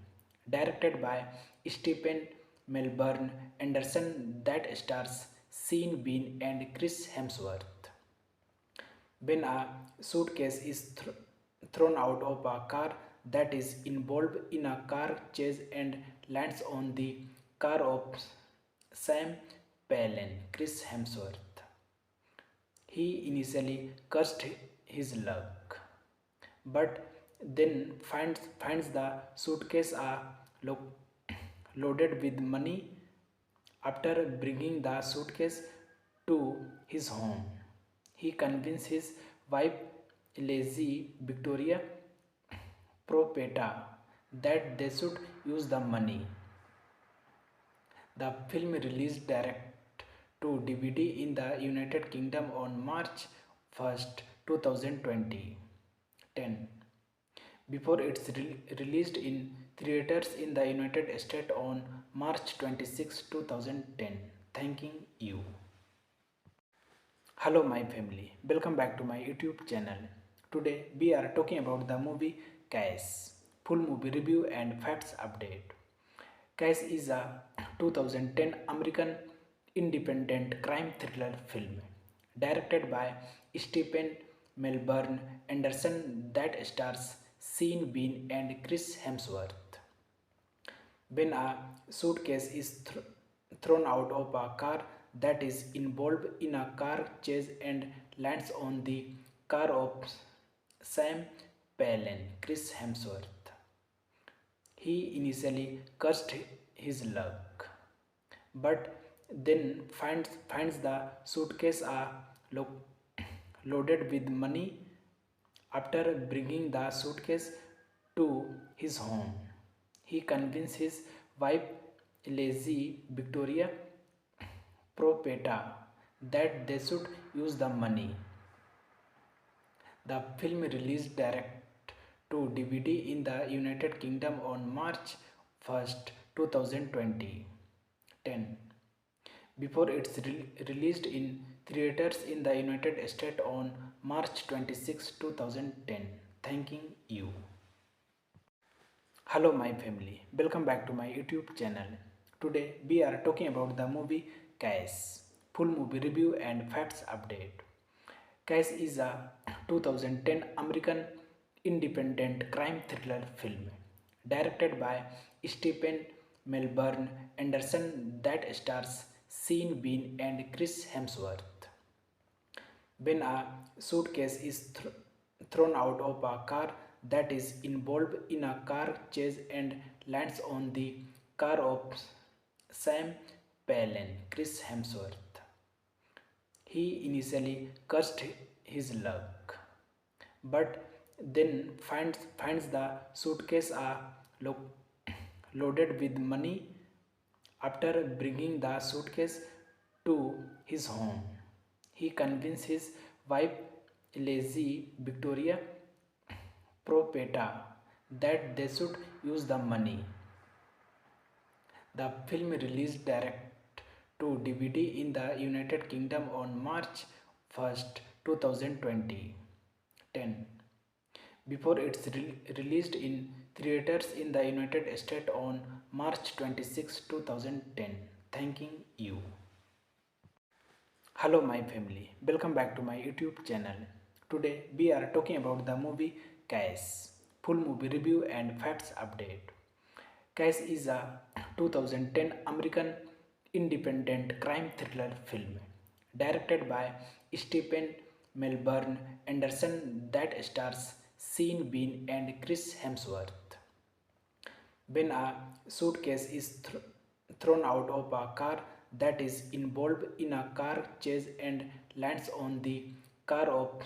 directed by Stephen Melbourne Anderson that stars Sean Bean and Chris Hemsworth. When a suitcase is thrown out of a car that is involved in a car chase and lands on the car of Sam Palin, Chris Hemsworth. He initially cursed his luck, but then finds the suitcase loaded with money. After bringing the suitcase to his home, he convinced his wife Lizzie Victoria Propeta that they should use the money. The film released direct to DVD in the United Kingdom on March 1st, 2020. 10. Before it's released in theaters in the United States on March 26, 2010. Thanking you. Hello my family, welcome back to my YouTube channel. Today we are talking about the movie Case. Full movie review and facts update. Case is a 2010 American independent crime thriller film directed by Stephen Melbourne Anderson that stars Sean Bean and Chris Hemsworth. When a suitcase is thrown out of a car that is involved in a car chase and lands on the car of Sam Palin, Chris Hemsworth. He initially cursed his luck, but then finds the suitcase loaded with money. After bringing the suitcase to his home, he convinced his wife Lizzie Victoria Propeta that they should use the money. The film released direct to DVD in the United Kingdom on March 1st, 2020. 10. Before it's released in theaters in the United States on March 26, 2010. Thanking you. Hello my family, welcome back to my YouTube channel. Today we are talking about the movie Case. Full movie review and facts update. Case is a 2010 American independent crime thriller film directed by Stephen Melbourne Anderson that stars Sean Bean and Chris Hemsworth. When a suitcase is thrown out of a car that is involved in a car chase and lands on the car of Sam Palin, Chris Hemsworth. He initially cursed his luck, but then finds the suitcase lo- loaded with money. After bringing the suitcase to his home, he convinced his wife Lazy Victoria Propeta that they should use the money. The film released direct to DVD in the United Kingdom on March 1st, 2020, before it's released in theaters in the United States on March 26, 2010. Thanking you. Hello my family, welcome back to my YouTube channel. Today we are talking about the movie Cash, full movie review and facts update. Cash is a 2010 American independent crime thriller film directed by Stephen Melbourne Anderson that stars Sean Bean and Chris Hemsworth. When a suitcase is thrown out of a car that is involved in a car chase and lands on the car of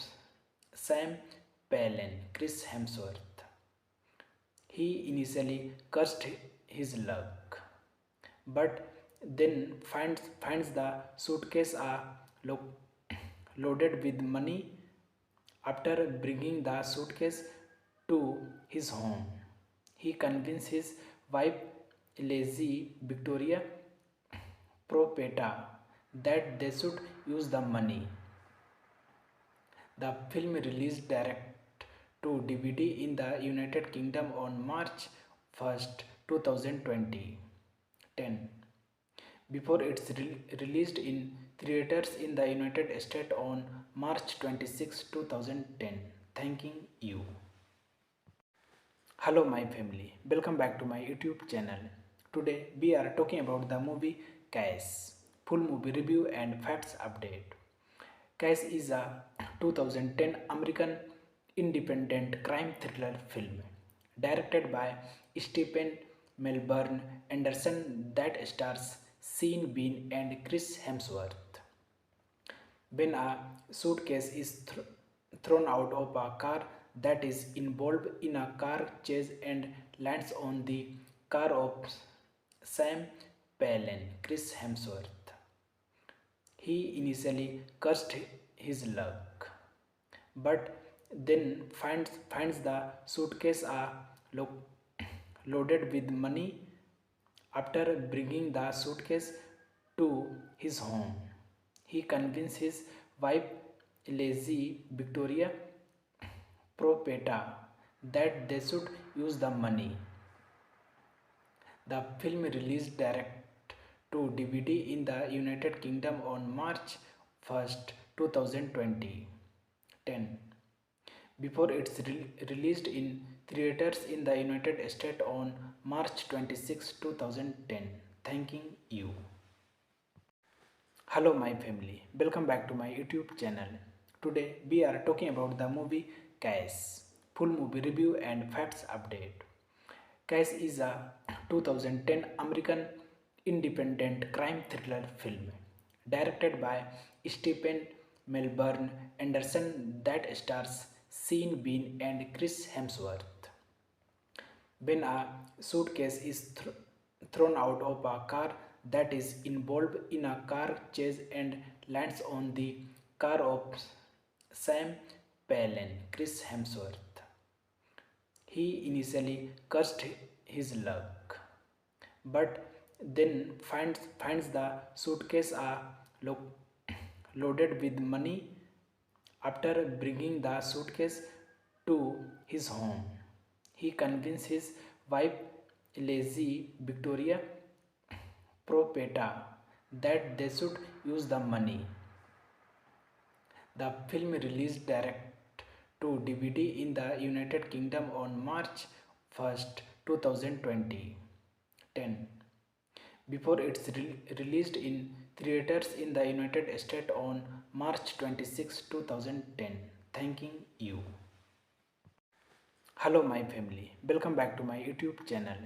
Sam Palin, Chris Hemsworth. He initially cursed his luck, but then finds the suitcase lo- loaded with money. After bringing the suitcase to his home, he convinced his wife Lazy Victoria Propeta that they should use the money. The film released direct to DVD in the United Kingdom on March 1st, 2020, before it's released in theaters in the United States on March 26, 2010. Thanking you. Hello my family, welcome back to my YouTube channel. Today we are talking about the movie Cash, full movie review and facts update. Cash is a 2010 American independent crime thriller film directed by Stephen Melbourne Anderson that stars Sean Bean and Chris Hemsworth. When a suitcase is thrown out of a car that is involved in a car chase and lands on the car of Sam Palin, Chris Hemsworth. He initially cursed his luck, but then finds the suitcase lo- loaded with money. After bringing the suitcase to his home, he convinced his wife Lazy Victoria Propeta that they should use the money. The film released direct to DVD in the United Kingdom on March 1st, 2020, before it's released in theaters in the United States on March 26, 2010. Thanking you. Hello my family, welcome back to my YouTube channel. Today we are talking about the movie Cash, full movie review and facts update. Cash is a 2010 American independent crime thriller film directed by Stephen Melbourne Anderson that stars Sean Bean and Chris Hemsworth. When a suitcase is thrown out of a car that is involved in a car chase and lands on the car of Sam Palin, Chris Hemsworth. He initially cursed his luck, but then finds the suitcase lo- loaded with money. After bringing the suitcase to his home, he convinced his wife Lazy Victoria Propeta that they should use the money. The film released direct to DVD in the United Kingdom on March 1st, 2020, before it's released in theaters in the United States on March 26, 2010. Thanking you. Hello my family, welcome back to my YouTube channel.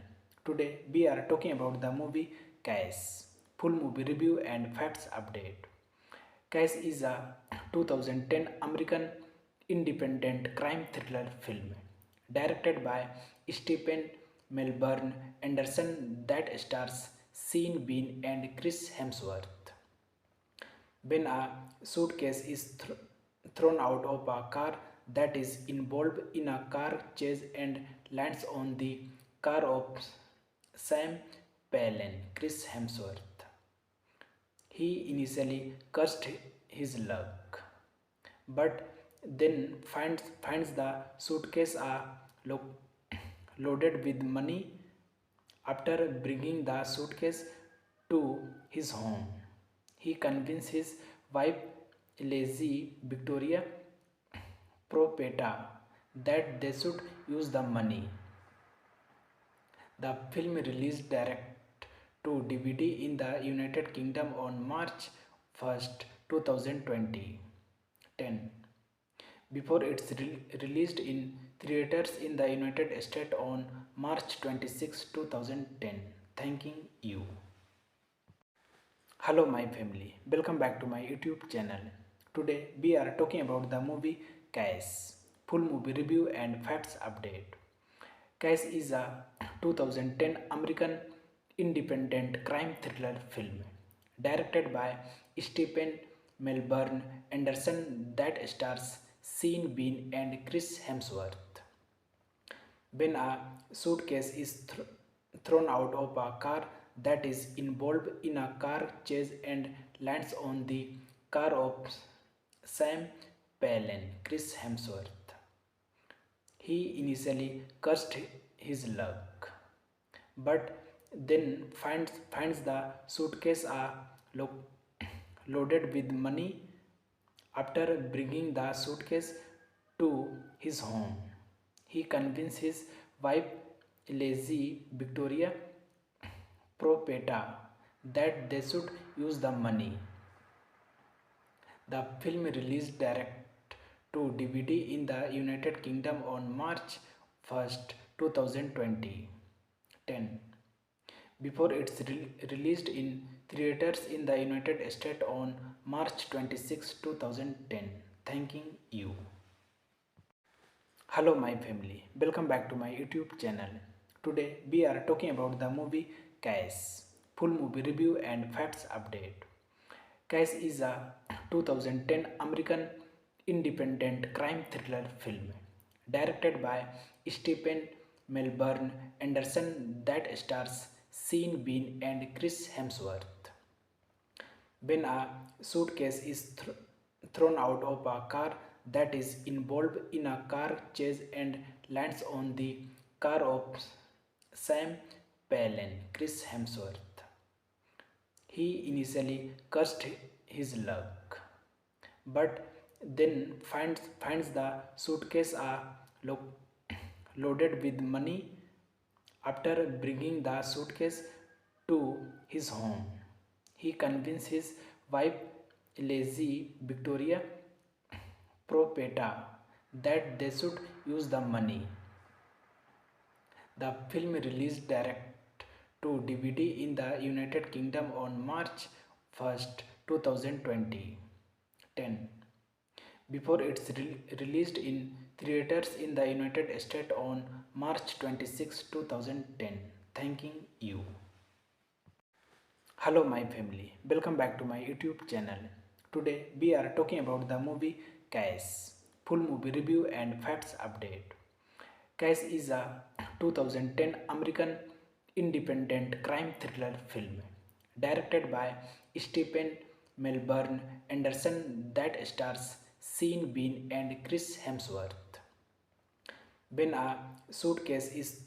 Today we are talking about the movie Case, full movie review and facts update. Case is a 2010 American independent crime thriller film directed by Stephen Melbourne Anderson that stars Sean Bean and Chris Hemsworth. When a suitcase is thrown out of a car that is involved in a car chase and lands on the car of Sam Palin, Chris Hemsworth. He initially cursed his luck, but then finds the suitcase loaded with money. After bringing the suitcase to his home, he convinced his wife Lizzie Victoria Propeta that they should use the money. The film released direct to DVD in the United Kingdom on March 1st, 2020, before it's released in theaters in the United States on March 26, 2010. Thanking you. Hello my family, welcome back to my YouTube channel. Today we are talking about the movie Case, full movie review and facts update. Case is a 2010 American independent crime thriller film directed by Stephen Melbourne Anderson that stars Sean Bean and Chris Hemsworth. When a suitcase is thrown out of a car that is involved in a car chase and lands on the car of Sam Palin, Chris Hemsworth. He initially cursed his luck, but then finds the suitcase loaded with money. After bringing the suitcase to his home, he convinced his wife Lizzie Victoria Propeta that they should use the money. The film released direct to DVD in the United Kingdom on March 1st, 2020, before it's released in theaters in the United States on March 26, 2010. Thanking you. Hello my family, welcome back to my YouTube channel. Today we are talking about the movie Case, full movie review and facts update. Case is a 2010 American independent crime thriller film directed by Stephen Melbourne Anderson that stars Sean Bean and Chris Hemsworth. When a suitcase is thrown out of a car that is involved in a car chase and lands on the car of Sam Palin, Chris Hemsworth. He initially cursed his luck, but then finds the suitcase loaded with money. After bringing the suitcase to his home, he convinced his wife Lizzie Victoria Propeta that they should use the money. The film released direct to DVD in the United Kingdom on March 1st, 2020, before it's released in theaters in the United States on March 26, 2010. Thanking you. Hello my family, welcome back to my YouTube channel. Today we are talking about the movie Case, full movie review and facts update. Case is a 2010 American independent crime thriller film directed by Stephen Melbourne Anderson that stars Sean Bean and Chris Hemsworth. When a suitcase is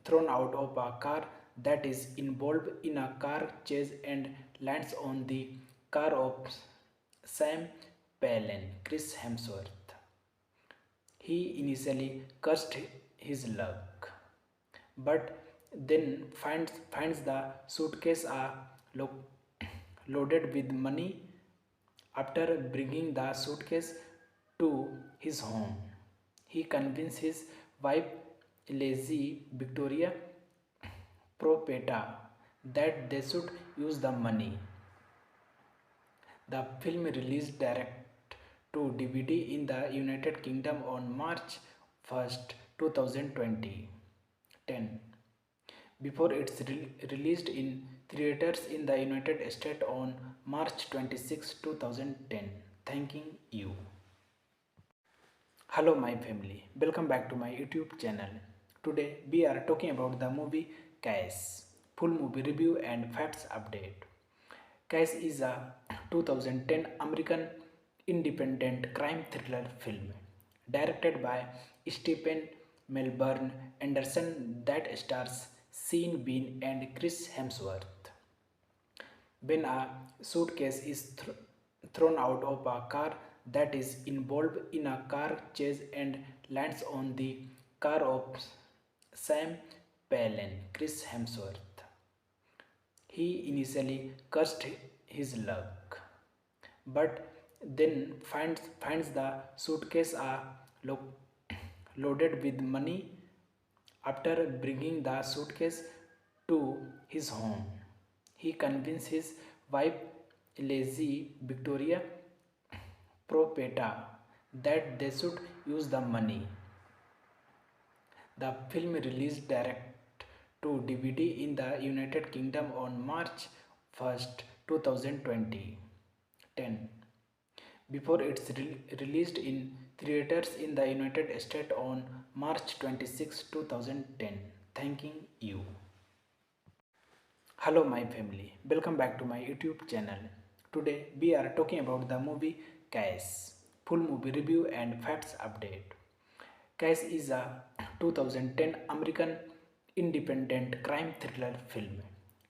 thrown out of a car that is involved in a car chase and lands on the car of Sam Palin, Chris Hemsworth. He initially cursed his luck, but then finds the suitcase loaded with money. After bringing the suitcase to his home, he convinced his wife Lizzie Victoria Propeta that they should use the money. The film released direct to DVD in the United Kingdom on March 1st, 2020. 10. Before it's released in theaters in the United States on March 26, 2010. Thanking you. Hello my family, welcome back to my YouTube channel. Today we are talking about the movie Case. Full movie review and facts update. Case is a 2010 American independent crime thriller film directed by Stephen Melbourne Anderson that stars Sean Bean and Chris Hemsworth. When a suitcase is thrown out of a car that is involved in a car chase and lands on the car of Sam Palin, Chris Hemsworth. He initially cursed his luck, but then finds the suitcase loaded with money. After bringing the suitcase to his home, he convinced his wife Lizzie Victoria Propeta that they should use the money. The film released direct to DVD in the United Kingdom on March 1st, 2020. 10. Before it's released in theaters in the United States on March 26, 2010. Thanking you. Hello my family, welcome back to my YouTube channel. Today we are talking about the movie Case. Full movie review and facts update. Case is a 2010 American independent crime thriller film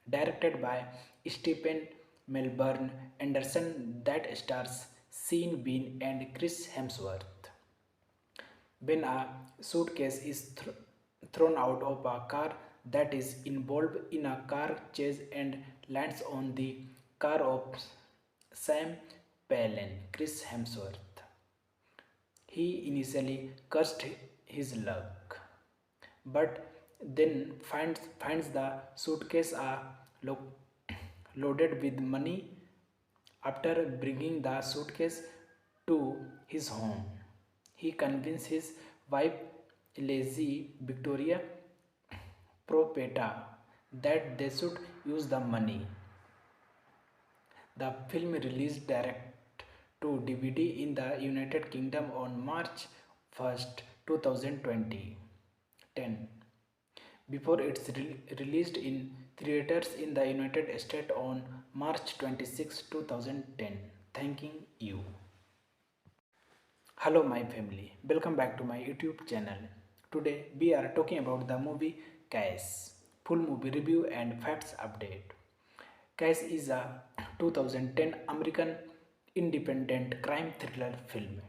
directed by Stephen Melbourne Anderson that stars Sean Bean and Chris Hemsworth. When a suitcase is thrown out of a car that is involved in a car chase and lands on the car of Sam Palin, Chris Hemsworth. He initially cursed his luck, but then finds the suitcase loaded with money. After bringing the suitcase to his home, he convinced his wife Lizzie Victoria Propeta that they should use the money. The film released direct to DVD in the United Kingdom on March 1st, 2020. 10. Before it's released in theaters in the United States on March 26, 2010. Thanking you. Hello my family, welcome back to my YouTube channel. Today we are talking about the movie Case. Full movie review and facts update. Case is a 2010 American independent crime thriller film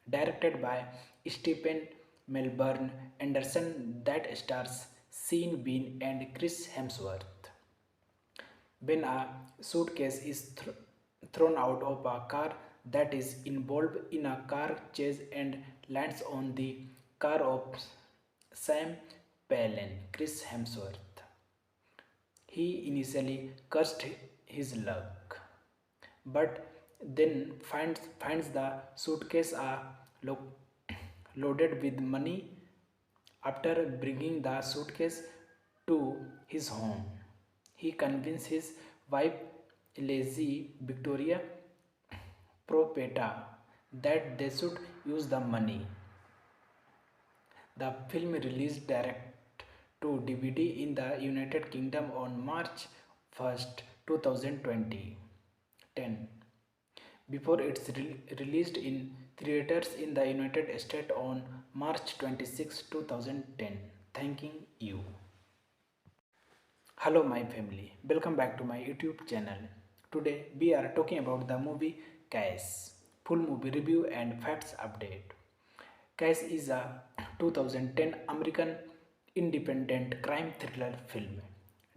directed by Stephen Melbourne Anderson that stars Sean Bean and Chris Hemsworth. When a suitcase is thrown out of a car that is involved in a car chase and lands on the car of Sam Palin, Chris Hemsworth. He initially cursed his luck, but then finds the suitcase loaded with money. After bringing the suitcase to his home, he convinced his wife Lizzie Victoria Propeta that they should use the money. The film released direct to DVD in the United Kingdom on March 1st, 2020. 10. Before it's released in theaters in the United States on March 26, 2010. Thanking you. Hello my family, welcome back to my YouTube channel. Today we are talking about the movie Case. Full movie review and facts update. Case is a 2010 American independent crime thriller film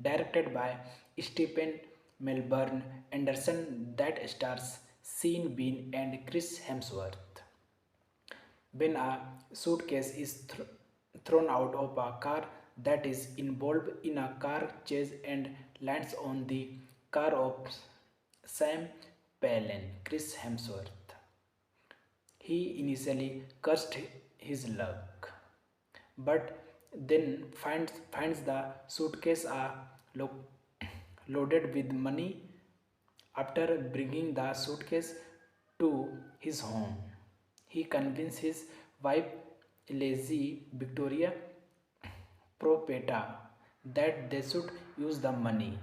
directed by Stephen Melbourne Anderson that stars Sean Bean and Chris Hemsworth. When a suitcase is thrown out of a car that is involved in a car chase and lands on the car of Sam Palin, Chris Hemsworth. He initially cursed his luck, but then finds the suitcase lo- loaded with money. After bringing the suitcase to his home, he convinced his wife Lazy Victoria Propeta that they should use the money.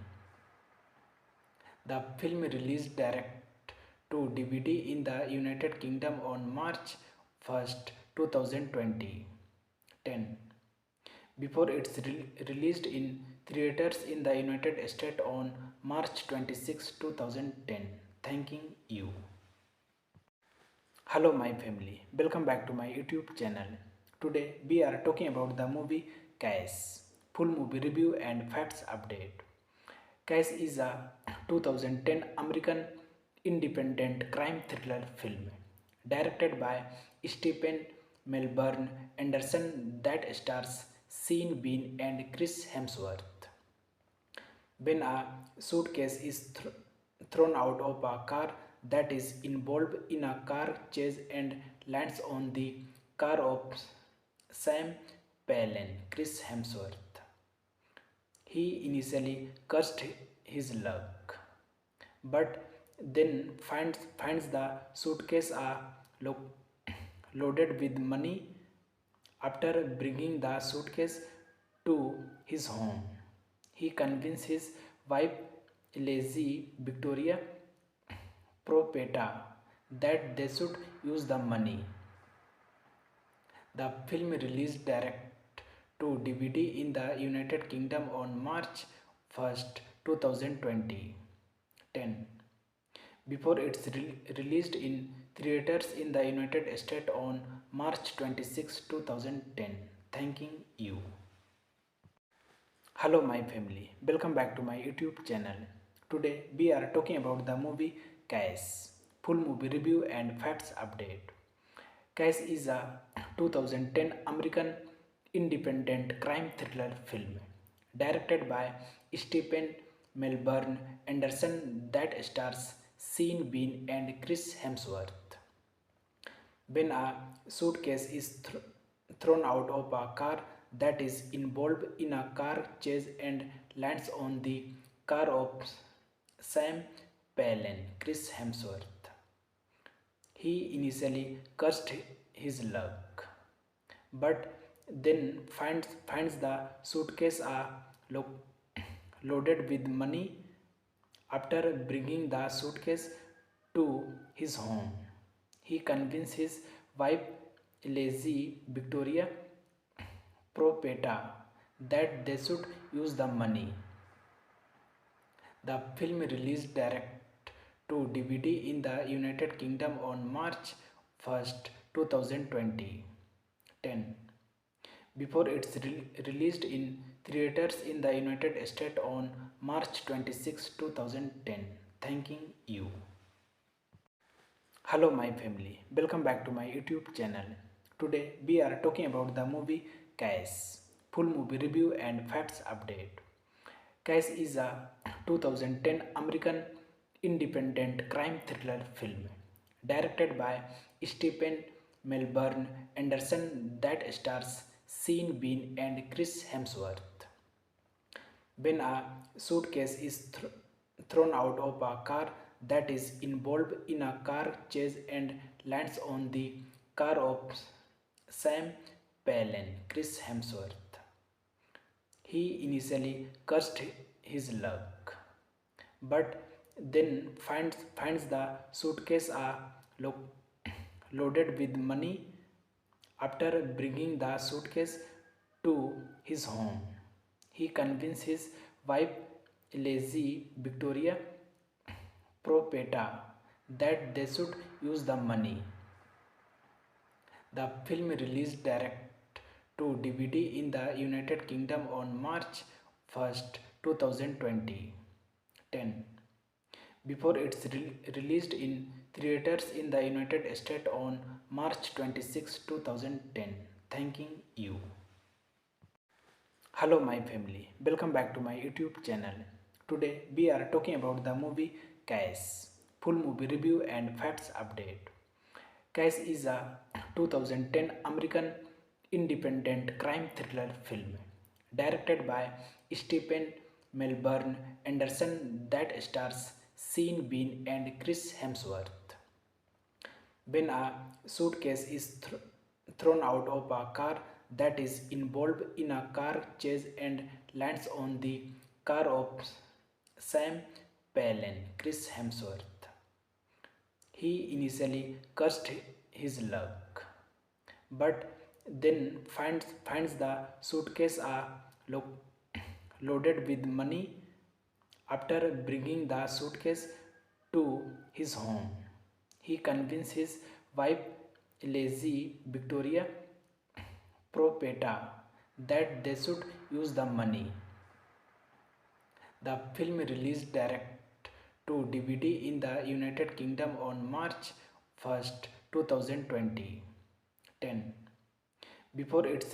The film released direct to DVD in the United Kingdom on March 1st, 2020. 10. Before it's released in theaters in the United States on March 26, 2010. Thanking you. Hello my family, welcome back to my YouTube channel. Today we are talking about the movie Cash. Full movie review and facts update. Cash is a 2010 American independent crime thriller film directed by Stephen Melbourne Anderson that stars Sean Bean and Chris Hemsworth. When a suitcase is thrown out of a car that is involved in a car chase and lands on the car of Sam Palin, Chris Hemsworth. He initially cursed his luck, but then finds the suitcase lo- loaded with money. After bringing the suitcase to his home, he convinced his wife Lazy Victoria Propeta that they should use the money. The film released direct to DVD in the United Kingdom on March 1st, 2020. 10. Before it's released in theaters in the United States on March 26, 2010. Thanking you. Hello my family, welcome back to my YouTube channel. Today we are talking about the movie Cash. Full movie review and facts update. Cash is a 2010 American independent crime thriller film directed by Stephen Melbourne Anderson that stars Sean Bean and Chris Hemsworth. When a suitcase is thrown out of a car that is involved in a car chase and lands on the car of Sam Palin, Chris Hemsworth. He initially cursed his luck, but then finds the suitcase loaded with money. After bringing the suitcase to his home, he convinced his wife Lazy Victoria Propeta that they should use the money. The film released direct to DVD in the United Kingdom on March 1st, 2020. 10. Before it's released in theaters in the United States on March 26, 2010. Thanking you. Hello my family, welcome back to my YouTube channel. Today we are talking about the movie Cash. Full movie review and facts update. Cash is a 2010 American independent crime thriller film directed by Stephen Melbourne Anderson that stars Sean Bean and Chris Hemsworth. When a suitcase is thrown out of a car that is involved in a car chase and lands on the car of Sam Palin, Chris Hemsworth. He initially cursed his luck, but then finds the suitcase loaded with money. After bringing the suitcase to his home, he convinced his wife Lazy Victoria Propeta that they should use the money. The film released direct to DVD in the United Kingdom on March 1st, 2020. 10. Before it's released in theaters in the United States on March 26, 2010. Thanking you. Hello my family, welcome back to my YouTube channel. Today we are talking about the movie Case, full movie review and facts update. Case is a 2010 American independent crime thriller film directed by Stephen Melbourne Anderson that stars Sean Bean and Chris Hemsworth. When a suitcase is thrown out of a car that is involved in a car chase and lands on the car of Sam Palin, Chris Hemsworth. He initially cursed his luck, but then finds the suitcase loaded with money. After bringing the suitcase to his home, he convinced his wife Lizzie Victoria Propeta that they should use the money. The film released direct to DVD in the United Kingdom on March 1st, 2020. Before it's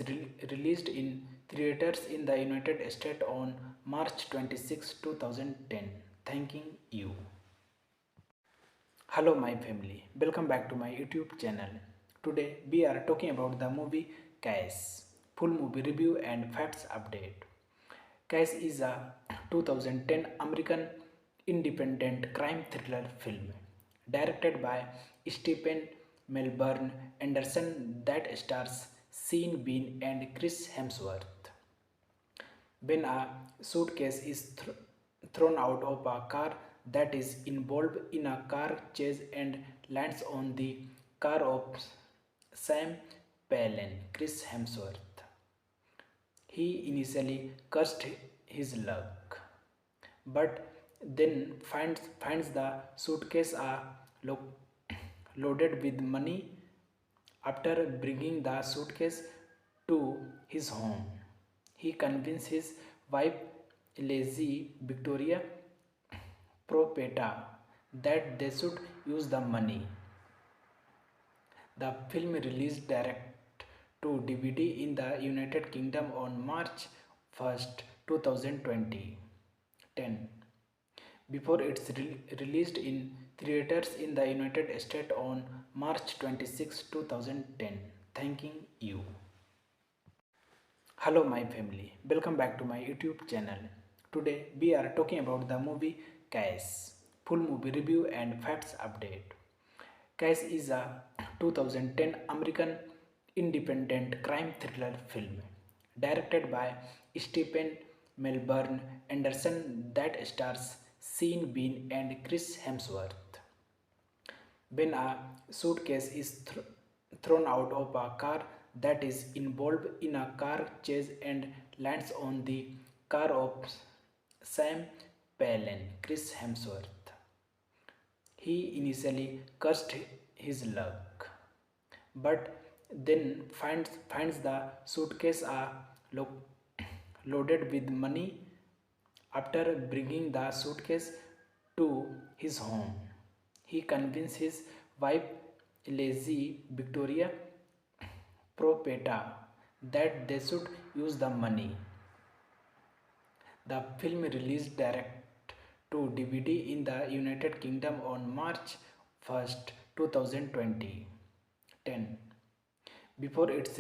released in theaters in the United States on March 26, 2010. Thanking you. Hello my family, welcome back to my YouTube channel. Today we are talking about the movie Case, full movie review and facts update. Case is a 2010 American independent crime thriller film directed by Stephen Melbourne Anderson that stars Sean Bean and Chris Hemsworth. When a suitcase is thrown out of a car that is involved in a car chase and lands on the car of Sam Palin, Chris Hemsworth. He initially cursed his luck, but then finds the suitcase loaded with money. After bringing the suitcase to his home, he convinced his wife Lizzie Victoria Propeta that they should use the money. The film released direct to DVD in the United Kingdom on March 1st, 2020. Before it's released in theaters in the United States on March 26, 2010. Thanking you. Hello my family, welcome back to my YouTube channel. Today we are talking about the movie Case, full movie review and facts update. Case is a 2010 American independent crime thriller film directed by Stephen Melbourne Anderson that stars Sean Bean and Chris Hemsworth. When a suitcase is thrown out of a car that is involved in a car chase and lands on the car of Sam Palin, Chris Hemsworth. He initially cursed his luck, but then finds the suitcase loaded with money. After bringing the suitcase to his home, he convinced his wife Lizzie Victoria Propeta that they should use the money. The film released direct to DVD in the United Kingdom on March 1st, 2020. Before it's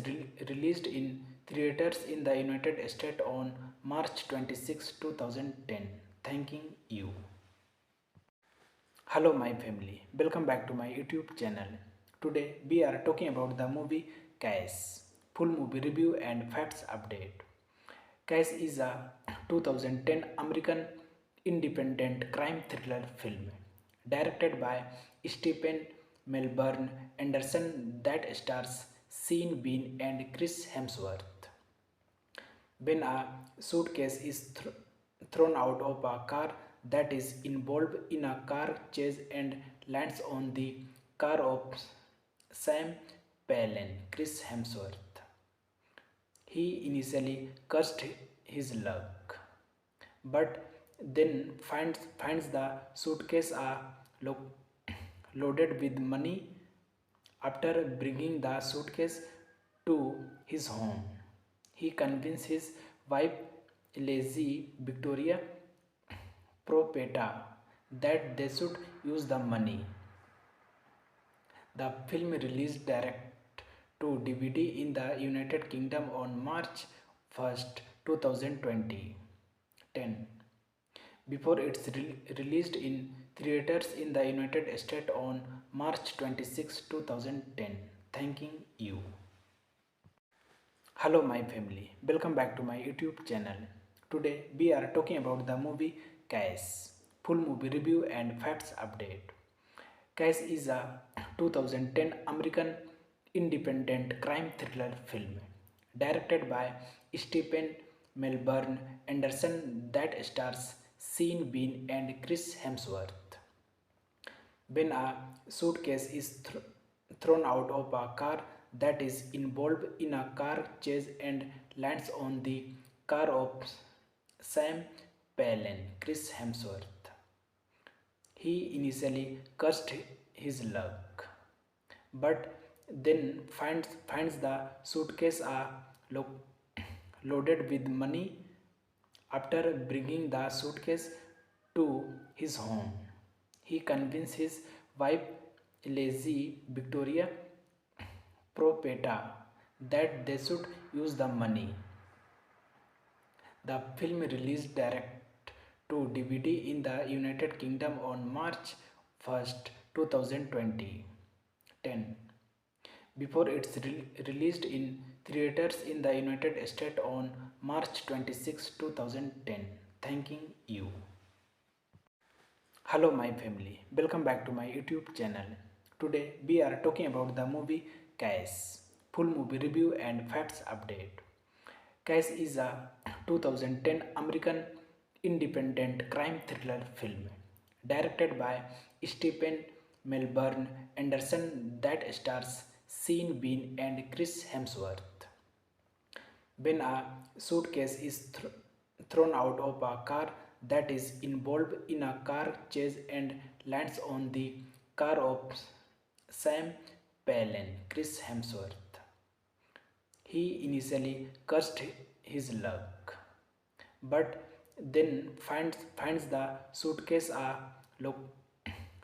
released in theaters in the United States on March 26, 2010. Thanking you. Hello my family, welcome back to my YouTube channel. Today we are talking about the movie Case, full movie review and facts update. Case is a 2010 American independent crime thriller film directed by Stephen Melbourne Anderson that stars Sean Bean and Chris Hemsworth. When a suitcase is thrown out of a car that is involved in a car chase and lands on the car of Sam Palin, Chris Hemsworth. He initially cursed his luck, but then finds the suitcase loaded with money. After bringing the suitcase to his home, he convinced his wife Lizzie Victoria Propeta that they should use the money. The film released direct to DVD in the United Kingdom on March 1st, 2020. 10. Before it's released in theaters in the United States on March 26, 2010. Thanking you. Hello my family, welcome back to my YouTube channel. Today we are talking about the movie Case. Full movie review and facts update. Case is a 2010 American independent crime thriller film directed by Stephen Melbourne Anderson that stars Sean Bean and Chris Hemsworth. When a suitcase is thrown out of a car that is involved in a car chase and lands on the car of Sam Palin, Chris Hemsworth. He initially cursed his luck, but then finds the suitcase loaded with money. After bringing the suitcase to his home, he convinced his wife Lizzie Victoria Propeta that they should use the money. The film released direct to DVD in the United Kingdom on March 1st, 2020. 10. Before it's released in theaters in the United States on March 26, 2010. Thanking you. Hello my family, welcome back to my YouTube channel. Today we are talking about the movie Case. Full movie review and facts update. Case is a 2010 American independent crime thriller film directed by Stephen Melbourne Anderson that stars Sean Bean and Chris Hemsworth. When a suitcase is thrown out of a car that is involved in a car chase and lands on the car of Sam Palin, Chris Hemsworth. He initially cursed his luck, but then finds the suitcase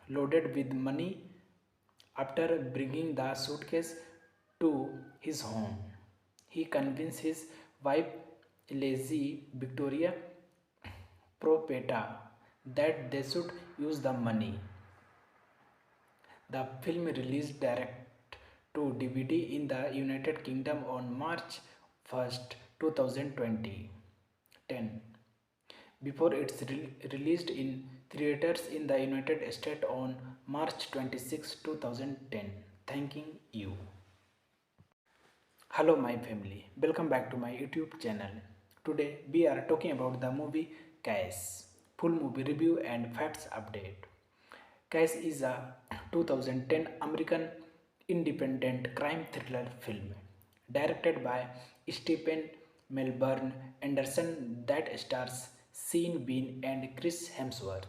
loaded with money. After bringing the suitcase to his home, he convinced his wife Lizzie Victoria Propeta that they should use the money. The film released direct to DVD in the United Kingdom on March 1st, 2020. 10. Before it's released in theaters in the United States on March 26, 2010. Thanking you. Hello my family, welcome back to my YouTube channel. Today we are talking about the movie Case. Full movie review and facts update. Case is a 2010 American independent crime thriller film directed by Stephen Melbourne Anderson that stars Sean Bean and Chris Hemsworth.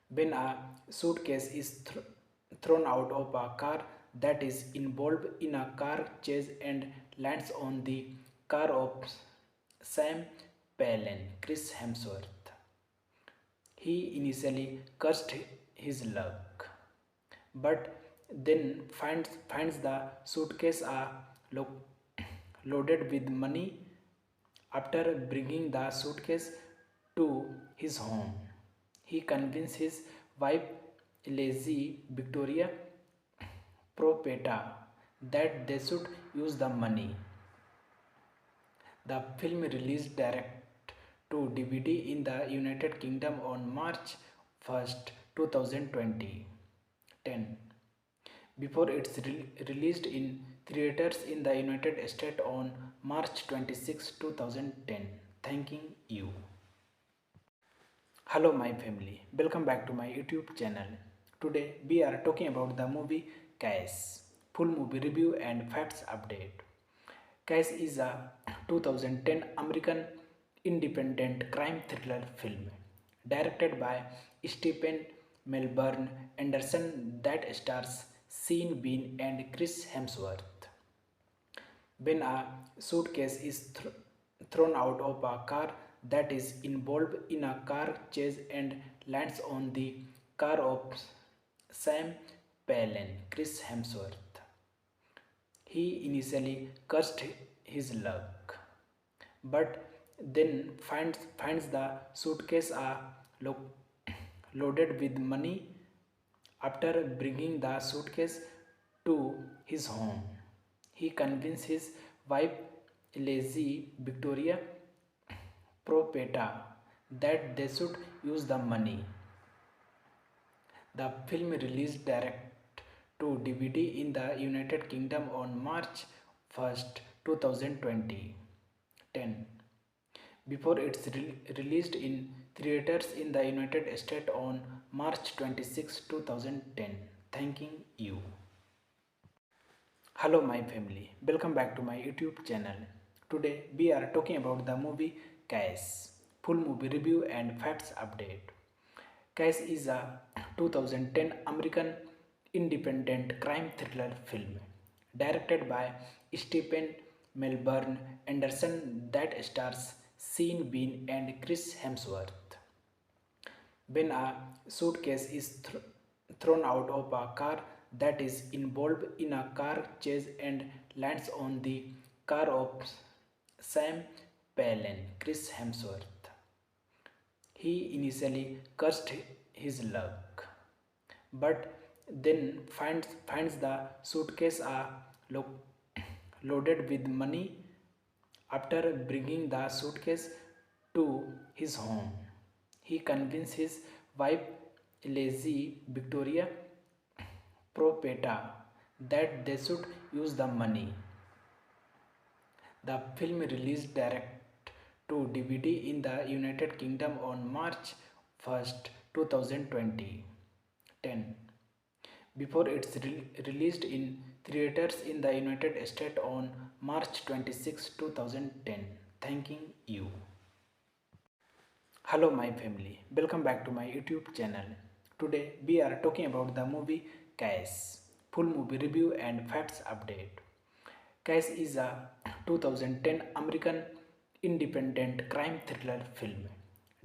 When a suitcase is thrown out of a car that is involved in a car chase and lands on the car of Sam Palin, Chris Hemsworth. He initially cursed his luck, but then finds the suitcase loaded with money. After bringing the suitcase to his home, he convinced his wife Lizzie Victoria Propeta that they should use the money. The film released direct to DVD in the United Kingdom on March 1st, 2020. 10. Before it's released in theaters in the United States on March 26, 2010. Thanking you. Hello my family, welcome back to my YouTube channel. Today we are talking about the movie Case. Full movie review and facts update. Case is a 2010 American independent crime thriller film directed by Stephen Melbourne Anderson that stars Sean Bean and Chris Hemsworth. When a suitcase is thrown out of a car that is involved in a car chase and lands on the car of Sam Palin, Chris Hemsworth. He initially cursed his luck, but then finds the suitcase lo- loaded with money. After bringing the suitcase to his home, he convinced his wife Lazy Victoria Propeta that they should use the money. The film released direct to DVD in the United Kingdom on March 1st, 2020. 10. Before it's released in theaters in the United States on March 26, 2010. Thanking you. Hello my family, welcome back to my YouTube channel. Today we are talking about the movie Cash. Full movie review and facts update. Cash is a 2010 American independent crime thriller film directed by Stephen Melbourne Anderson that stars Sean Bean and Chris Hemsworth. When a suitcase is thrown out of a car that is involved in a car chase and lands on the car of Sam Palin, Chris Hemsworth. He initially cursed his luck, but then finds the suitcase loaded with money. After bringing the suitcase to his home, he convinced his wife Lazy Victoria Propeta that they should use the money. The film released direct to DVD in the United Kingdom on March 1st, 2020. 10. Before it's released in theaters in the United States on March 26, 2010. Thanking you. Hello my family, welcome back to my YouTube channel. Today we are talking about the movie Cash. Full movie review and facts update. Cash is a 2010 American independent crime thriller film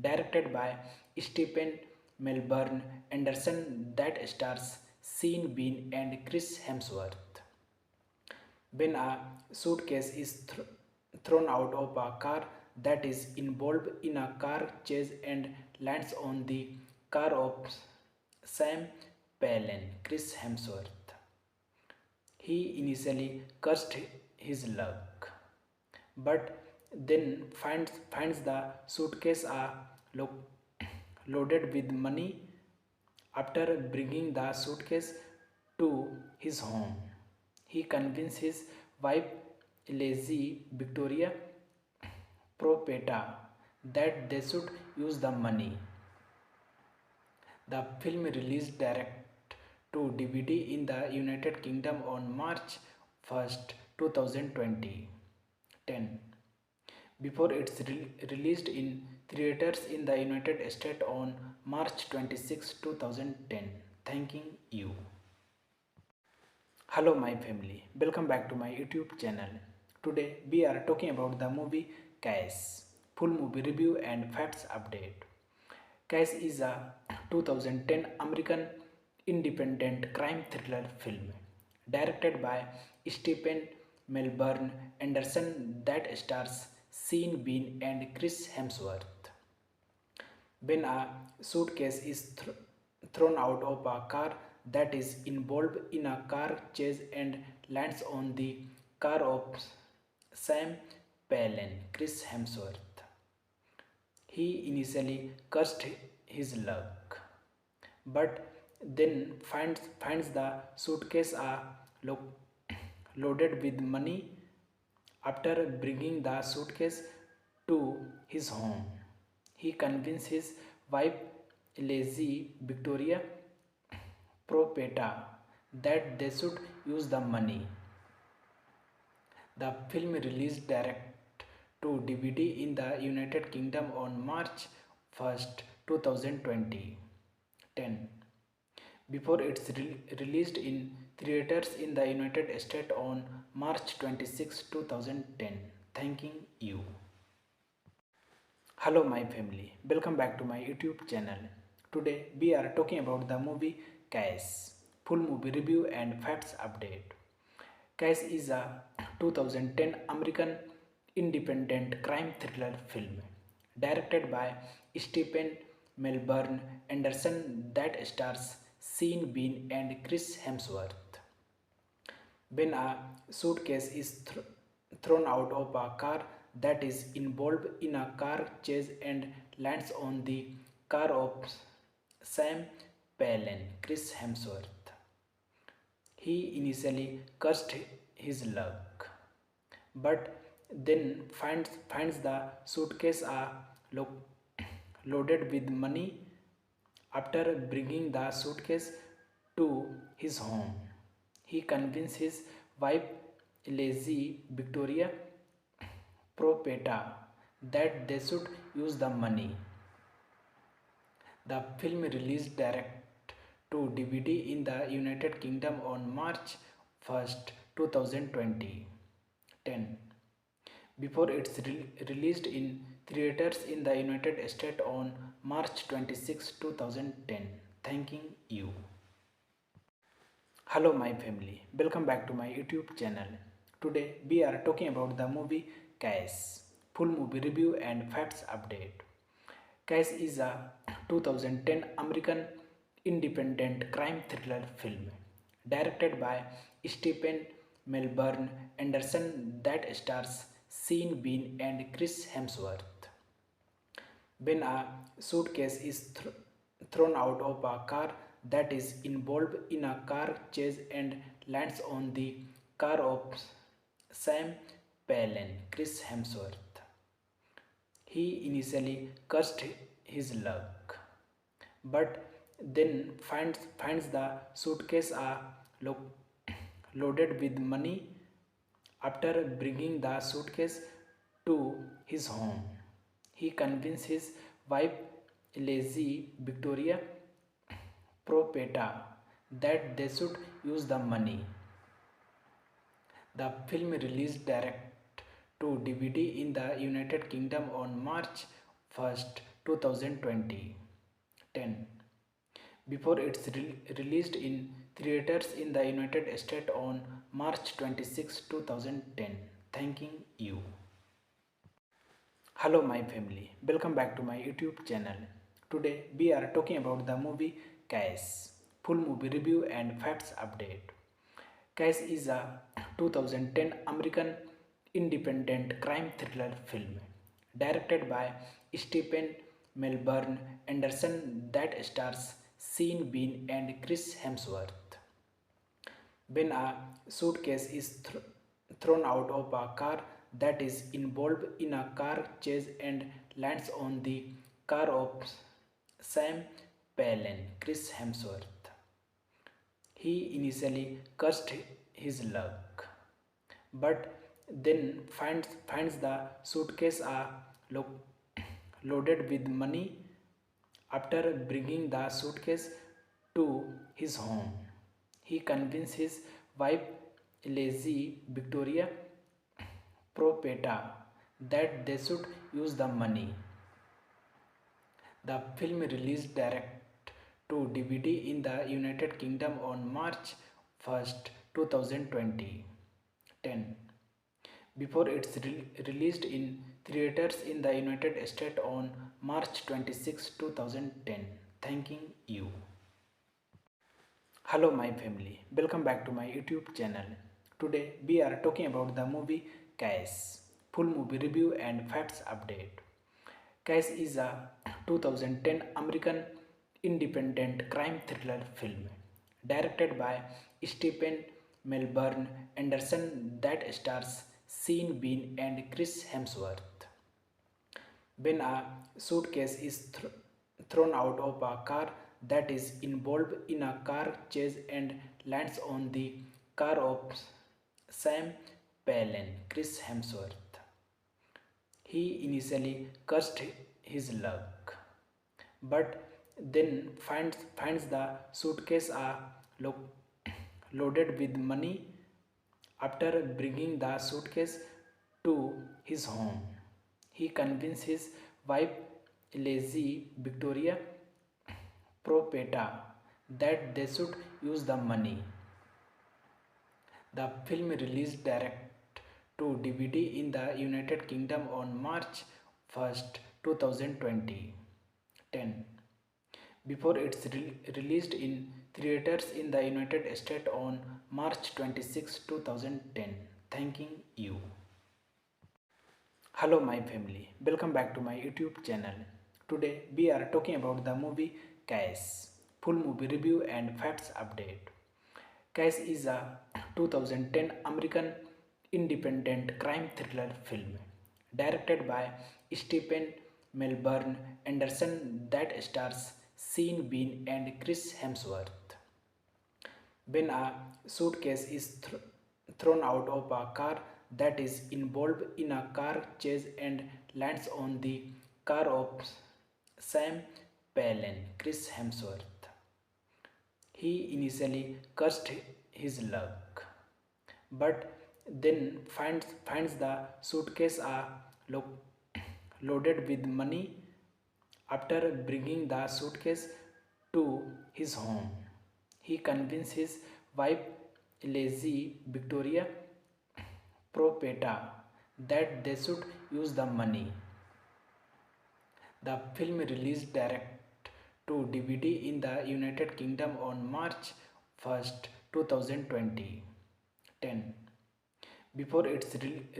directed by Stephen Melbourne Anderson that stars Sean Bean and Chris Hemsworth. When a suitcase is thrown out of a car that is involved in a car chase and lands on the car of Sam Palin, Chris Hemsworth. He initially cursed his luck, but then finds the suitcase loaded with money. After bringing the suitcase to his home, he convinced his wife Lazy Victoria Propeta that they should use the money. The film released direct to DVD in the United Kingdom on March 1st, 2020. 10. Before it's released in theaters in the United States on March 26, 2010. Thanking you. Hello my family, welcome back to my YouTube channel. Today we are talking about the movie Cash. Full movie review and facts update. Cash is a 2010 American independent crime thriller film directed by Stephen Melbourne Anderson that stars Sean Bean and Chris Hemsworth. When a suitcase is thrown out of a car that is involved in a car chase and lands on the car of Sam Palin, Chris Hemsworth. He initially cursed his luck, but then finds the suitcase loaded with money. After bringing the suitcase to his home, he convinced his wife Lazy Victoria Propeta that they should use the money. The film released direct to DVD in the United Kingdom on March 1st, 2020. 10. Before it's released in theaters in the United States on March 26, 2010. Thanking you. Hello my family, welcome back to my YouTube channel. Today we are talking about the movie Case, full movie review and facts update. Case is a 2010 American independent crime thriller film directed by Stephen Melbourne Anderson that stars Sean Bean and Chris Hemsworth. When a suitcase is thrown out of a car that is involved in a car chase and lands on the car of Sam Palin, Chris Hemsworth. He initially cursed his luck, but then finds the suitcase loaded with money. After bringing the suitcase to his home, he convinced his wife Lizzie Victoria Propeta that they should use the money. The film released direct to DVD in the United Kingdom on March 1st, 2020. Before it's released in theaters in the United States on March 26, 2010. Thanking you. Hello my family, welcome back to my YouTube channel. Today we are talking about the movie Case, full movie review and facts update. Case is a 2010 American independent crime thriller film directed by Stephen Melbourne Anderson that stars Sean Bean and Chris Hemsworth. When a suitcase is thrown out of a car that is involved in a car chase and lands on the car of Sam Palin, Chris Hemsworth. He initially cursed his luck, but then finds the suitcase loaded with money. After bringing the suitcase to his home, he convinced his wife Lizzie Victoria Propeta that they should use the money. The film released direct to DVD in the United Kingdom on March 1st, 2020. Before it's released in theaters in the United States on March 26, 2010. Thanking you. Hello my family, welcome back to my YouTube channel. Today we are talking about the movie Case, full movie review and facts update. Case is a 2010 American independent crime thriller film directed by Stephen Melbourne Anderson that stars Sean Bean and Chris Hemsworth. When a suitcase is thrown out of a car that is involved in a car chase and lands on the car of Sam Palin, Chris Hemsworth. He initially cursed his luck, but then finds the suitcase loaded with money. After bringing the suitcase to his home, he convinced his wife Lizzie Victoria Propeta that they should use the money. The film released direct to DVD in the United Kingdom on March 1st, 2020. Before it's released in theaters in the United States on March 26, 2010. Thanking you. Hello my family, welcome back to my YouTube channel. Today we are talking about the movie Case, full movie review and facts update. Case is a 2010 American independent crime thriller film directed by Stephen Melbourne Anderson that stars Sean Bean and Chris Hemsworth. When a suitcase is thrown out of a car that is involved in a car chase and lands on the car of Sam Palin, Chris Hemsworth. He initially cursed his luck, but then finds the suitcase loaded with money. After bringing the suitcase to his home, he convinced his wife Lizzie Victoria Propeta that they should use the money. The film released direct to DVD in the United Kingdom on March 1st, 2020. 10. Before it's released in theaters in the United States on March 26, 2010. Thanking you. Hello my family, welcome back to my YouTube channel. Today we are talking about the movie Case. Full movie review and facts update. Case is a 2010 American independent crime thriller film directed by Stephen Melbourne Anderson that stars Sean Bean and Chris Hemsworth. When a suitcase is thrown out of a car that is involved in a car chase and lands on the car of Sam Palin, Chris Hemsworth. He initially cursed his luck, but then finds the suitcase loaded with money. After bringing the suitcase to his home, he convinced his wife Lizzie Victoria Propeta that they should use the money. The film released direct to DVD in the United Kingdom on March 1st, 2020. 10. Before it's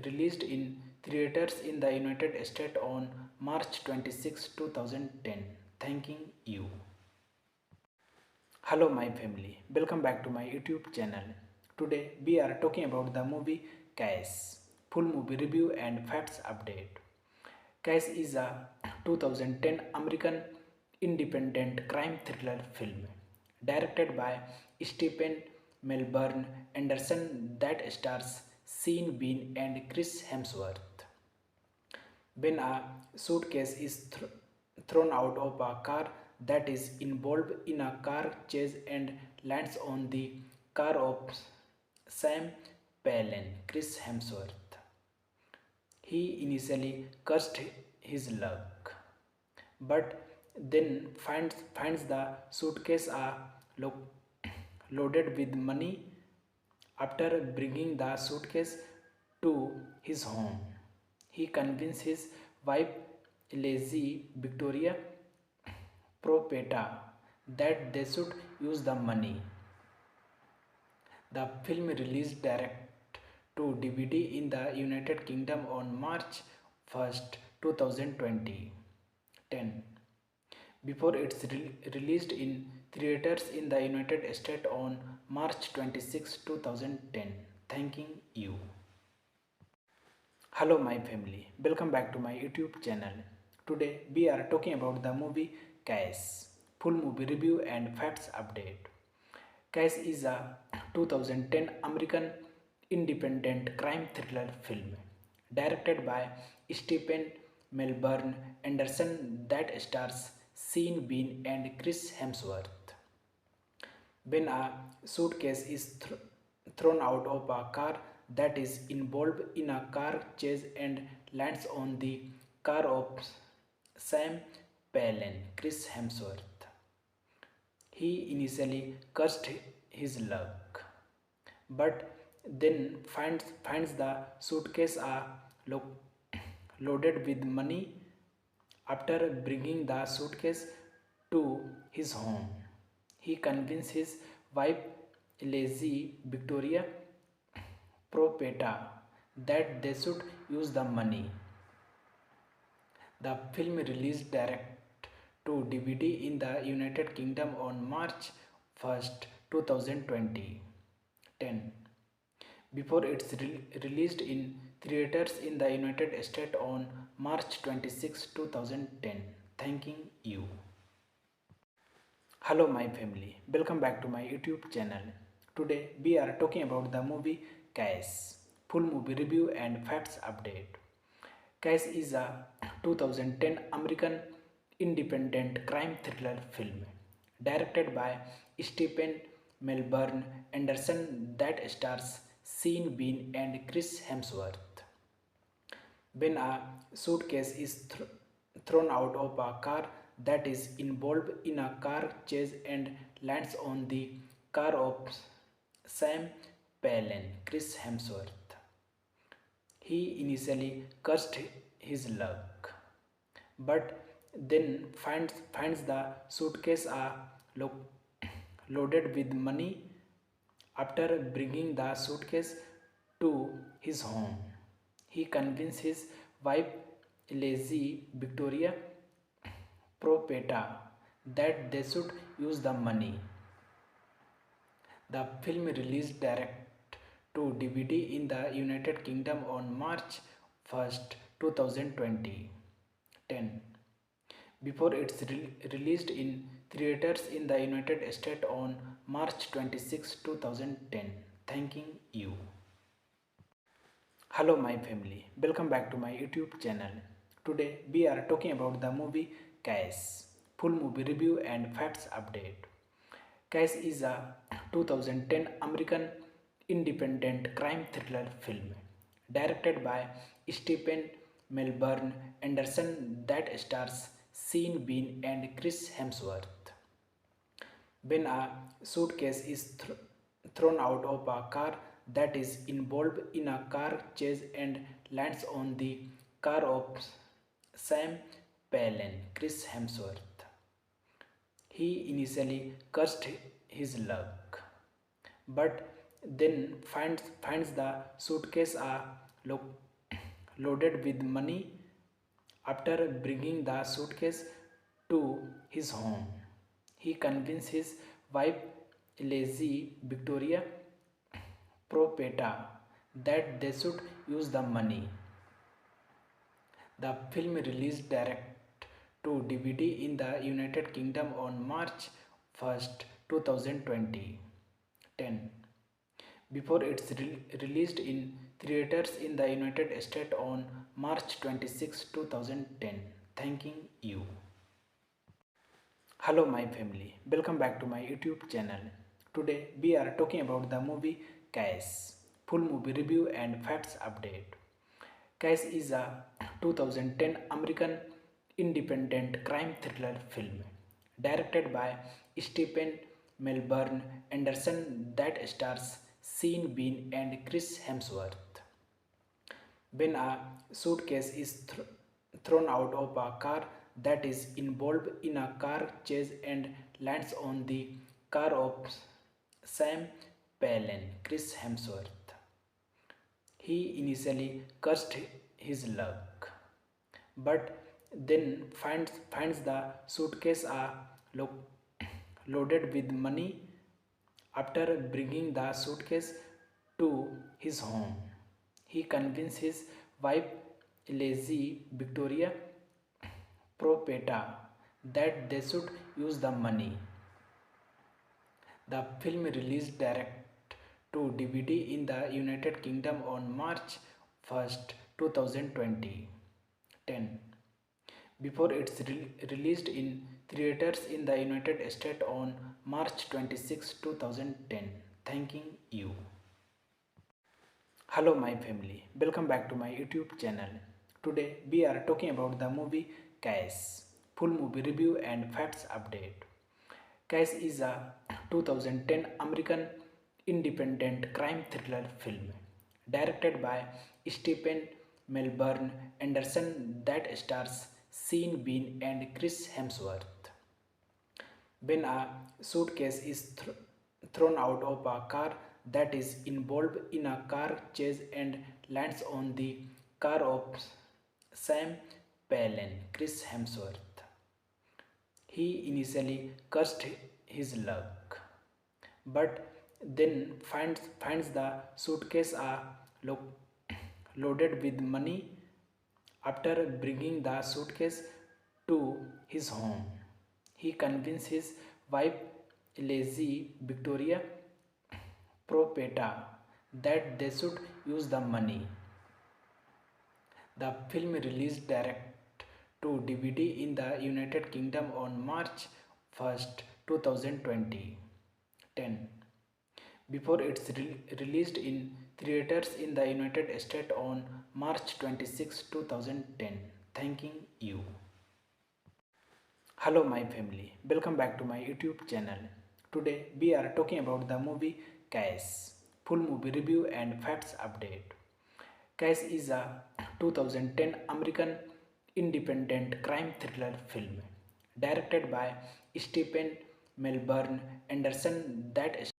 released in theaters in the United States on March 26, 2010. Thanking you. Hello my family, welcome back to my YouTube channel. Today we are talking about the movie Case. Full movie review and facts update. Case is a 2010 American independent crime thriller film directed by Stephen Melbourne Anderson that stars Sean Bean and Chris Hemsworth. When a suitcase is thrown out of a car that is involved in a car chase and lands on the car of Sam Palin, Chris Hemsworth. He initially cursed his luck, but then finds the suitcase loaded with money. After bringing the suitcase to his home, he convinced his wife Lizzie Victoria Propeta that they should use the money. The film released direct to DVD in the United Kingdom on March 1st, 2020. 10. Before it's released in theaters in the United States on March 26, 2010. Thanking you. Hello my family, welcome back to my YouTube channel. Today we are talking about the movie Case. Full movie review and facts update. Case is a 2010 American independent crime thriller film directed by Stephen Melbourne Anderson that stars Sean Bean and Chris Hemsworth. When a suitcase is thrown out of a car that is involved in a car chase and lands on the car of Sam Palin, Chris Hemsworth. He initially cursed his luck, but then finds the suitcase loaded with money. After bringing the suitcase to his home, he convinced his wife Lizzie Victoria Propeta that they should use the money. The film released direct to DVD in the United Kingdom on March 1st, 2020. 10. Before it's released in theaters in the United States on March 26, 2010. Thanking you. Hello my family, welcome back to my YouTube channel. Today we are talking about the movie Case. Full movie review and facts update. Case is a 2010 American independent crime thriller film directed by Stephen Melbourne Anderson that stars Sean Bean and Chris Hemsworth. When a suitcase is thrown out of a car that is involved in a car chase and lands on the car of Sam Palin, Chris Hemsworth. He initially cursed his luck, but then finds the suitcase lo- loaded with money. After bringing the suitcase to his home, he convinced his wife Lazy Victoria Propeta that they should use the money. The film released direct to DVD in the United Kingdom on March 1st, 2020, before it's released in theaters in the United States on March 26, 2010. Thanking you. Hello my family, welcome back to my YouTube channel. Today we are talking about the movie Cash. Full movie review and facts update. Cash is a 2010 American independent crime thriller film directed by Stephen Melbourne Anderson that stars Sean Bean and Chris Hemsworth. When a suitcase is thrown out of a car that is involved in a car chase and lands on the car of Sam Palin, Chris Hemsworth. He initially cursed his luck, but then finds the suitcase lo- loaded with money. After bringing the suitcase to his home, he convinced his wife Lazy Victoria Propeta that they should use the money. The film released direct to DVD in the United Kingdom on March 1st, 2020, before it's released in theaters in the United States on March 26, 2010. Thanking you. Hello my family, welcome back to my YouTube channel. Today we are talking about the movie Cash. Full movie review and facts update. Cash is a 2010 American independent crime thriller film directed by Stephen Melbourne Anderson that stars Sean Bean and Chris Hemsworth. When a suitcase is thrown out of a car that is involved in a car chase and lands on the car of Sam Palin, Chris Hemsworth. He initially cursed his luck, but then finds the suitcase loaded with money. After bringing the suitcase to his home, he convinced his wife Lazy Victoria Propeta that they should use the money. The film released direct to DVD in the United Kingdom on March 1st, 2020, before it's released in theaters in the United States on March 26, 2010. Thanking you. Hello my family, welcome back to my YouTube channel. Today we are talking about the movie Cash. Full movie review and facts update. Cash is a 2010 American independent crime thriller film directed by Stephen Melbourne Anderson that stars Sean Bean and Chris Hemsworth. When a suitcase is thrown out of a car that is involved in a car chase and lands on the car of Sam Palin, Chris Hemsworth. He initially cursed his luck, but then finds the suitcase loaded with money. After bringing the suitcase to his home, he convinced his wife Lazy Victoria Propeta that they should use the money. The film released direct to DVD in the United Kingdom on March 1st, 2020, before it's released in theaters in the United States on March 26, 2010. Thanking you. Hello, my family. Welcome back to my YouTube channel. Today we are talking about the movie Case. Full movie review and facts update. Case is a 2010 American independent crime thriller film directed by Stephen Melbourne Anderson that